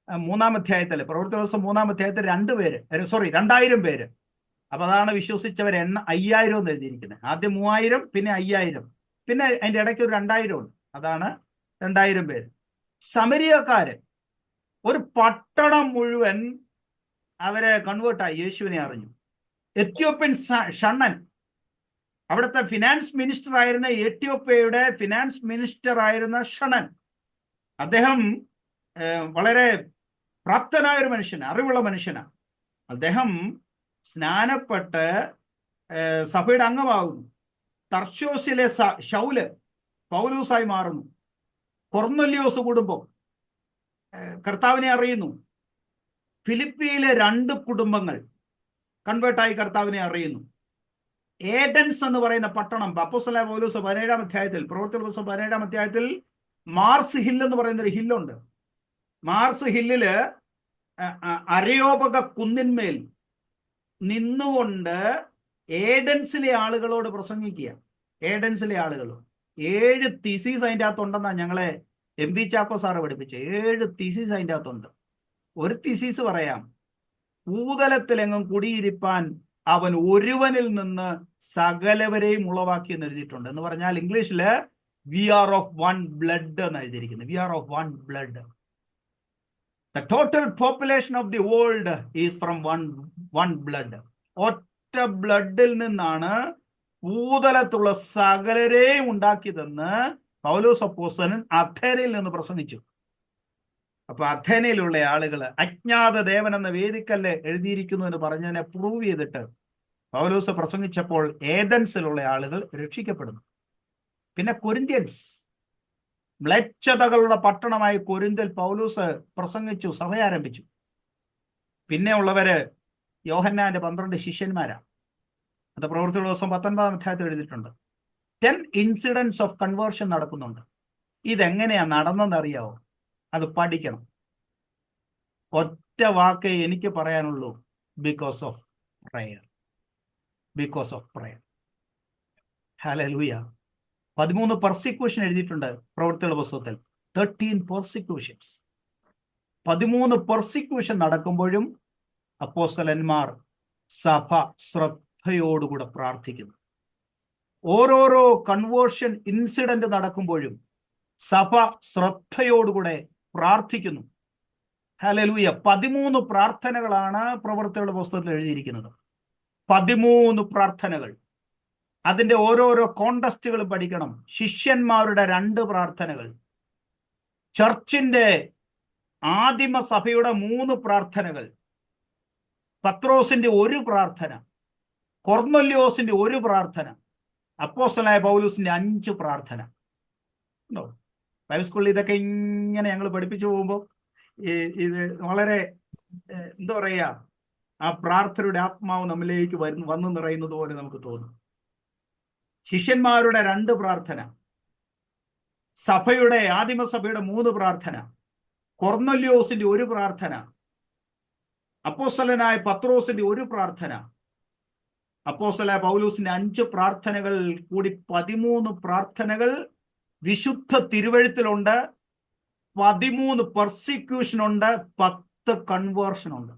3-ാം അധ്യായത്തില്, പ്രവൃത്തിയുള്ള പുസ്തകം 3-ാം അധ്യായത്തിൽ 2000 പേര്. അപ്പൊ അതാണ് വിശ്വസിച്ചവർ 5000 എന്ന് എഴുതിയിരിക്കുന്നത്. ആദ്യം 3000, പിന്നെ 5000, പിന്നെ അതിന്റെ ഇടയ്ക്ക് ഒരു 2000 ഉണ്ട്. അതാണ് 2000 പേര്. സമരിയക്കാര് ഒരു പട്ടണം മുഴുവൻ അവരെ കൺവേർട്ടായി, യേശുവിനെ അറിഞ്ഞു. എത്യോപ്യൻ ഷണ്ണൻ, അവിടുത്തെ ഫിനാൻസ് മിനിസ്റ്റർ ആയിരുന്ന, എത്യോപ്യയുടെ ഫിനാൻസ് മിനിസ്റ്റർ ആയിരുന്ന ഷണ്ണൻ, അദ്ദേഹം വളരെ പ്രാപ്തനായ ഒരു മനുഷ്യനാണ്, അറിവുള്ള മനുഷ്യനാണ്. അദ്ദേഹം സ്നാനപ്പെട്ട് സഭയുടെ അംഗമാകുന്നു. തർശോസിലെ ശൗല് പൗലൂസായി മാറുന്നു. കൊർന്നല്യോസ് കുടുംബം കർത്താവിനെ അറിയുന്നു. ഫിലിപ്പിയിലെ 2 കുടുംബങ്ങൾ കൺവേർട്ടായി കർത്താവിനെ അറിയുന്നു. ഏഡൻസ് എന്ന് പറയുന്ന പട്ടണം, അപ്പോസ്തലനായ പൗലോസ് 17-ാം അധ്യായത്തിൽ, പ്രവൃത്തിയുള്ള പുസ്തകം 17-ാം അധ്യായത്തിൽ മാർസ് ഹിൽ എന്ന് പറയുന്ന ഒരു ഹില്ലുണ്ട്. മാർസ് ഹില്ലില് അരയോപക കുന്നിന്മേൽ നിന്നുകൊണ്ട് ഏഡൻസിലെ ആളുകളോട് പ്രസംഗിക്കുക. ഏഡൻസിലെ ആളുകൾ 7 തീസീസ് അതിൻ്റെ അകത്തുണ്ടെന്നാണ് ഞങ്ങളെ എം വി ചാക്കോ സാറ് പഠിപ്പിച്ചത്. 7 തീസീസ് അതിൻ്റെ അകത്തുണ്ട്. ഒരു തീസീസ് പറയാം: ഭൂതലത്തിലെങ്ങും കുടിയിരിപ്പാൻ അവൻ ഒരുവനിൽ നിന്ന് സകലവരെയും ഉളവാക്കി എന്ന് എഴുതിയിട്ടുണ്ട്. എന്ന് പറഞ്ഞാൽ ഇംഗ്ലീഷില് we are of one blood എന്ന് എഴുതിയിരിക്കുന്നത്. We are of one blood. The total population of the world is from one blood. ഒറ്റ ബ്ലഡിൽ നിന്നാണ് ഭൂതലത്തുള്ള സകലരെയും ഉണ്ടാക്കിയതെന്ന് പൗലോസ് അപ്പോസ്തലൻ അഥേനയിൽ നിന്ന് പ്രസംഗിച്ചു. അപ്പൊ അഥേനയിലുള്ള ആളുകൾ അജ്ഞാത ദേവൻ എന്ന വേദിക്കല്ല് എഴുതിയിരിക്കുന്നു എന്ന് പറഞ്ഞതിനെ പ്രൂവ് ചെയ്തിട്ട് പൗലോസ് പ്രസംഗിച്ചപ്പോൾ ഏഥൻസിലുള്ള ആളുകൾ രക്ഷിക്കപ്പെടുന്നു. പിന്നെ കൊരിന്ത്യൻസ്, മ്ലേച്ഛതകളുടെ പട്ടണമായ കൊരിന്തിൽ പൗലോസ് പ്രസംഗിച്ചു, സഭ ആരംഭിച്ചു. പിന്നെ ഉള്ളവര് യോഹന്നാന്റെ 12 ശിഷ്യന്മാരാണ്. അത് പ്രവൃത്തിയുള്ള ദിവസം 19-ാം അധ്യായത്തിൽ എഴുതിയിട്ടുണ്ട്. 10 ഇൻസിഡൻസ് ഓഫ് കൺവേർഷൻ നടക്കുന്നുണ്ട്. ഇതെങ്ങനെയാ നടന്നെന്നറിയാവോ? അത് പഠിക്കണം. ഒറ്റ വാക്കേ എനിക്ക് പറയാനുള്ളൂ: because of prayer. Because of prayer. Hallelujah. 13 persecution എഴുതിയിട്ടുണ്ട് പ്രവൃത്തിയുള്ള പുസ്തകത്തിൽ. 13 പെർസിക്യൂഷൻസ്. 13 പെർസിക്യൂഷൻ നടക്കുമ്പോഴും അപ്പോസ്തലന്മാർ, സഭ ശ്രദ്ധയോടുകൂടെ പ്രാർത്ഥിക്കുന്നു. ഓരോരോ കൺവേർഷൻ ഇൻസിഡന്റ് നടക്കുമ്പോഴും സഭ ശ്രദ്ധയോടുകൂടെ പ്രാർത്ഥിക്കുന്നു. ഹല്ലേലൂയ. 13 പ്രാർത്ഥനകളാണ് പ്രവൃത്തിയുള്ള പുസ്തകത്തിൽ എഴുതിയിരിക്കുന്നത്. 13 പ്രാർത്ഥനകൾ. അതിന്റെ ഓരോരോ കോണ്ടസ്റ്റുകൾ പഠിക്കണം. ശിഷ്യന്മാരുടെ 2 പ്രാർത്ഥനകൾ, ചർച്ചിന്റെ ആദിമ സഭയുടെ 3 പ്രാർത്ഥനകൾ, പത്രോസിന്റെ 1 പ്രാർത്ഥന, കൊർന്നല്യോസിന്റെ 1 പ്രാർത്ഥന, അപ്പോസ്തലനായ പൗലോസിന്റെ 5 പ്രാർത്ഥന. ഉണ്ടോ? ബൈബിൾ സ്കൂളിൽ ഇതൊക്കെ ഇങ്ങനെ ഞങ്ങൾ പഠിപ്പിച്ചു പോകുമ്പോൾ ഇത് വളരെ എന്താ പറയുക, ആ പ്രാർത്ഥനയുടെ ആത്മാവ് നമ്മിലേക്ക് വന്നു നിറയുന്നത് പോലെ നമുക്ക് തോന്നും. ശിഷ്യന്മാരുടെ 2 പ്രാർത്ഥന, സഭയുടെ ആദിമസഭയുടെ 3 പ്രാർത്ഥന, കൊർന്നല്യോസിന്റെ 1 പ്രാർത്ഥന, അപ്പോസ്തലനായ പത്രോസിന്റെ 1 പ്രാർത്ഥന, അപ്പോസ്തലനായ പൗലോസിന്റെ 5 പ്രാർത്ഥനകൾ കൂടി 13 പ്രാർത്ഥനകൾ വിശുദ്ധ തിരുവെഴുത്തിലുണ്ട്. 13 പെർസിക്യൂഷൻ ഉണ്ട്. 10 കൺവേർഷൻ ഉണ്ട്.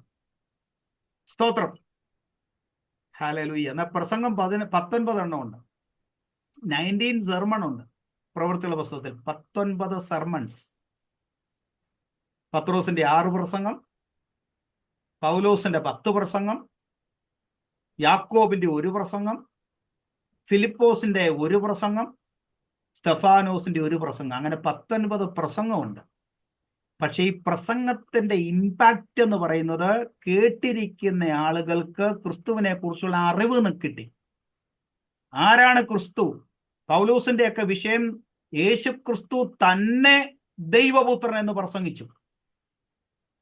സ്തോത്രം. ഹല്ലേലൂയ. എന്നാൽ പ്രസംഗം 19 എണ്ണം ഉണ്ട്. 19 സെർമൺ ഉണ്ട് പ്രവൃത്തിയുള്ള പുസ്തകത്തിൽ. 19 സെർമൺസ്. പത്രോസിന്റെ 6 പ്രസംഗം, പൗലോസിന്റെ 10 പ്രസംഗം, യാക്കോബിന്റെ 1 പ്രസംഗം, ഫിലിപ്പോസിന്റെ 1 പ്രസംഗം, സ്തെഫാനോസിന്റെ 1 പ്രസംഗം. അങ്ങനെ 19 പ്രസംഗമുണ്ട്. പക്ഷെ ഈ പ്രസംഗത്തിന്റെ ഇമ്പാക്റ്റ് എന്ന് പറയുന്നത് കേട്ടിരിക്കുന്ന ആളുകൾക്ക് ക്രിസ്തുവിനെ കുറിച്ചുള്ള അറിവ് കിട്ടി. ആരാണ് ക്രിസ്തു? പൗലോസിന്റെ ഒക്കെ വിഷയം യേശു ക്രിസ്തു തന്നെ ദൈവപുത്രൻ എന്ന് പ്രസംഗിച്ചു.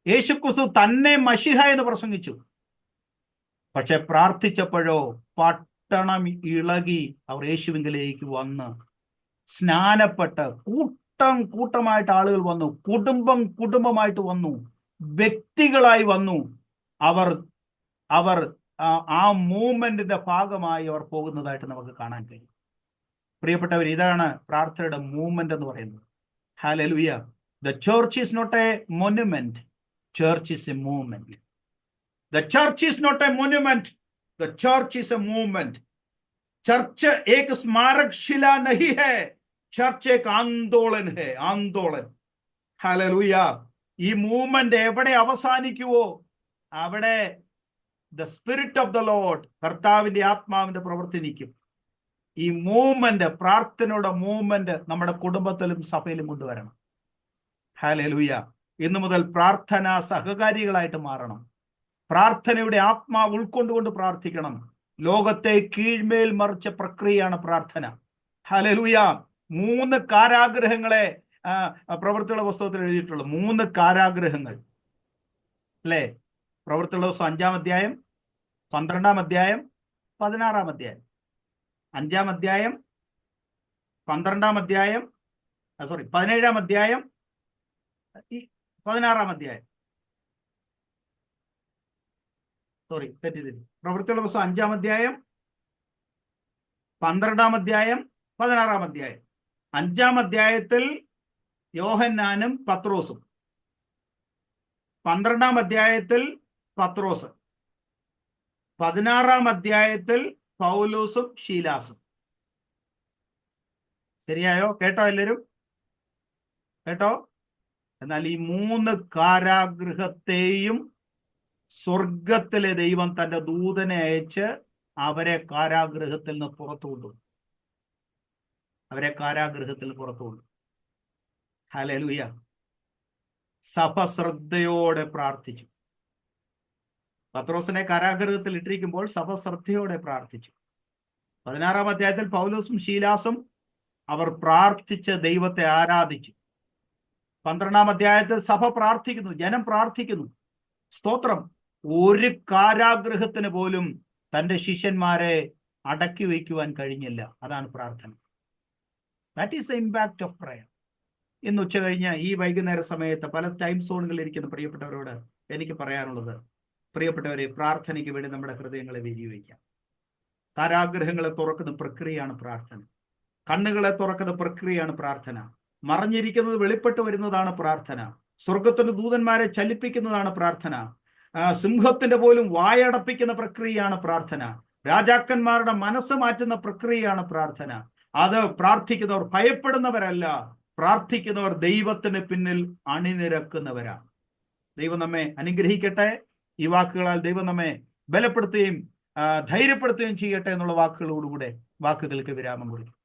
യേശുക്രിസ്തു തന്നെ മശിഹ എന്ന് പ്രസംഗിച്ചു. പക്ഷെ പ്രാർത്ഥിച്ചപ്പോഴോ പട്ടണം ഇളകി അവർ യേശുവിങ്കിലേക്ക് വന്ന് സ്നാനപ്പെട്ട് കൂട്ടമായിട്ട് ആളുകൾ വന്നു, കുടുംബമായിട്ട് വന്നു, വ്യക്തികളായി വന്നു. അവർ അവർ ആ മൂവ്മെന്റിന്റെ ഭാഗമായി അവർ പോകുന്നതായിട്ട് നമുക്ക് കാണാൻ കഴിയും. പ്രിയപ്പെട്ടവർ, ഇതാണ് പ്രാർത്ഥനയുടെ മൂവ്മെന്റ് എന്ന് പറയുന്നത്. Hallelujah. The church is not a monument. Church is a movement. The church is not a monument. The church is a movement. Church एक स्मारक शिला नहीं है, चर्च एक आंदोलन है. ആന്തോളൻ. ഹല്ലേലൂയ. ഈ മൂവ്മെന്റ് എവിടെ അവസാനിക്കുവോ അവിടെ the spirit of the Lord, കർത്താവിന്റെ ആത്മാവിന്റെ പ്രവൃത്തി നിൽക്കും. ഈ മൂവ്മെന്റ്, പ്രാർത്ഥനയുടെ മൂവ്മെന്റ് നമ്മുടെ കുടുംബത്തിലും സഭയിലും കൊണ്ടുവരണം. ഹല്ലേലൂയ. ഇന്നു മുതൽ പ്രാർത്ഥന സഹകാരികളായിട്ട് മാറണം. പ്രാർത്ഥനയുടെ ആത്മാവ് ഉൾക്കൊണ്ടുകൊണ്ട് പ്രാർത്ഥിക്കണം. ലോകത്തെ കീഴ്മേൽ മറിച്ച പ്രക്രിയയാണ് പ്രാർത്ഥന. ഹല്ലേലൂയ. 3 കാരാഗ്രഹങ്ങളെ പ്രവൃത്തിയുള്ള പുസ്തകത്തിൽ എഴുതിയിട്ടുള്ളൂ. 3 കാരാഗ്രഹങ്ങൾ അല്ലേ? പ്രവൃത്തിയുള്ള പുസ്തകം 5-ാം അധ്യായം, 12-ാം അധ്യായം, 16-ാം അധ്യായം. 5-ാം അധ്യായം, 12-ാം അധ്യായം, 17-ാം അധ്യായം, 16-ാം അധ്യായം. പ്രവൃത്തിയുള്ള പുസ്തകം 5-ാം അധ്യായം, 12-ാം അധ്യായം, 16-ാം അധ്യായം. 5-ാം അധ്യായത്തിൽ യോഹന്നാനും പത്രോസും, 12-ാം അധ്യായത്തിൽ പത്രോസ്, 16-ാം അധ്യായത്തിൽ പൗലോസും ശീലാസും. ശരിയായോ? കേട്ടോ എല്ലാവരും? കേട്ടോ? എന്നാൽ ഈ 3 കാരാഗൃഹത്തെയും സ്വർഗത്തിലെ ദൈവം തന്റെ ദൂതനെ അയച്ച് അവരെ കാരാഗൃഹത്തിൽ നിന്ന് പുറത്തു കൊണ്ടുപോകും. ഹല്ലേലൂയ. സഭ ശ്രദ്ധയോടെ പ്രാർത്ഥിച്ചു. പത്രോസിനെ കാരാഗൃഹത്തിൽ ഇട്ടിരിക്കുമ്പോൾ സഭ ശ്രദ്ധയോടെ പ്രാർത്ഥിച്ചു. 16-ാം അധ്യായത്തിൽ പൗലോസും ശീലാസും അവർ പ്രാർത്ഥിച്ച് ദൈവത്തെ ആരാധിച്ചു. 12-ാം അധ്യായത്തിൽ സഭ പ്രാർത്ഥിക്കുന്നു, ജനം പ്രാർത്ഥിക്കുന്നു. സ്തോത്രം. ഒരു കാരാഗൃഹത്തിന് പോലും തന്റെ ശിഷ്യന്മാരെ അടക്കി വയ്ക്കുവാൻ കഴിഞ്ഞില്ല. അതാണ് പ്രാർത്ഥന. That is the impact of prayer. ഇന്ന് ഉച്ച കഴിഞ്ഞ് ഈ വൈകുന്നേര സമയത്ത് പല ടൈം സോണുകളിൽ ഇരിക്കുന്ന പ്രിയപ്പെട്ടവരോട് എനിക്ക് പറയാനുള്ളത്, പ്രിയപ്പെട്ടവരെ, പ്രാർത്ഥനയ്ക്ക് വേണ്ടി നമ്മുടെ ഹൃദയങ്ങളെ വിനിയോഗിക്കാം. കാരാഗ്രഹങ്ങളെ തുറക്കുന്ന പ്രക്രിയയാണ് പ്രാർത്ഥന. കണ്ണുകളെ തുറക്കുന്ന പ്രക്രിയയാണ് പ്രാർത്ഥന. മറഞ്ഞിരിക്കുന്നത് വെളിപ്പെട്ട് വരുന്നതാണ് പ്രാർത്ഥന. സ്വർഗത്തിന്റെ ദൂതന്മാരെ ചലിപ്പിക്കുന്നതാണ് പ്രാർത്ഥന. സിംഹത്തിന്റെ പോലും വായടപ്പിക്കുന്ന പ്രക്രിയയാണ് പ്രാർത്ഥന. രാജാക്കന്മാരുടെ മനസ്സ് മാറ്റുന്ന പ്രക്രിയയാണ് പ്രാർത്ഥന. അത് പ്രാർത്ഥിക്കുന്നവർ ഭയപ്പെടുന്നവരല്ല, പ്രാർത്ഥിക്കുന്നവർ ദൈവത്തിന് പിന്നിൽ അണിനിരക്കുന്നവരാണ്. ദൈവം നമ്മെ അനുഗ്രഹിക്കട്ടെ. ഈ വാക്കുകളാൽ ദൈവം നമ്മെ ബലപ്പെടുത്തുകയും ധൈര്യപ്പെടുത്തുകയും ചെയ്യട്ടെ എന്നുള്ള വാക്കുകളോടുകൂടെ വാക്കുകൾക്ക് വിരാമം കൊടുക്കും.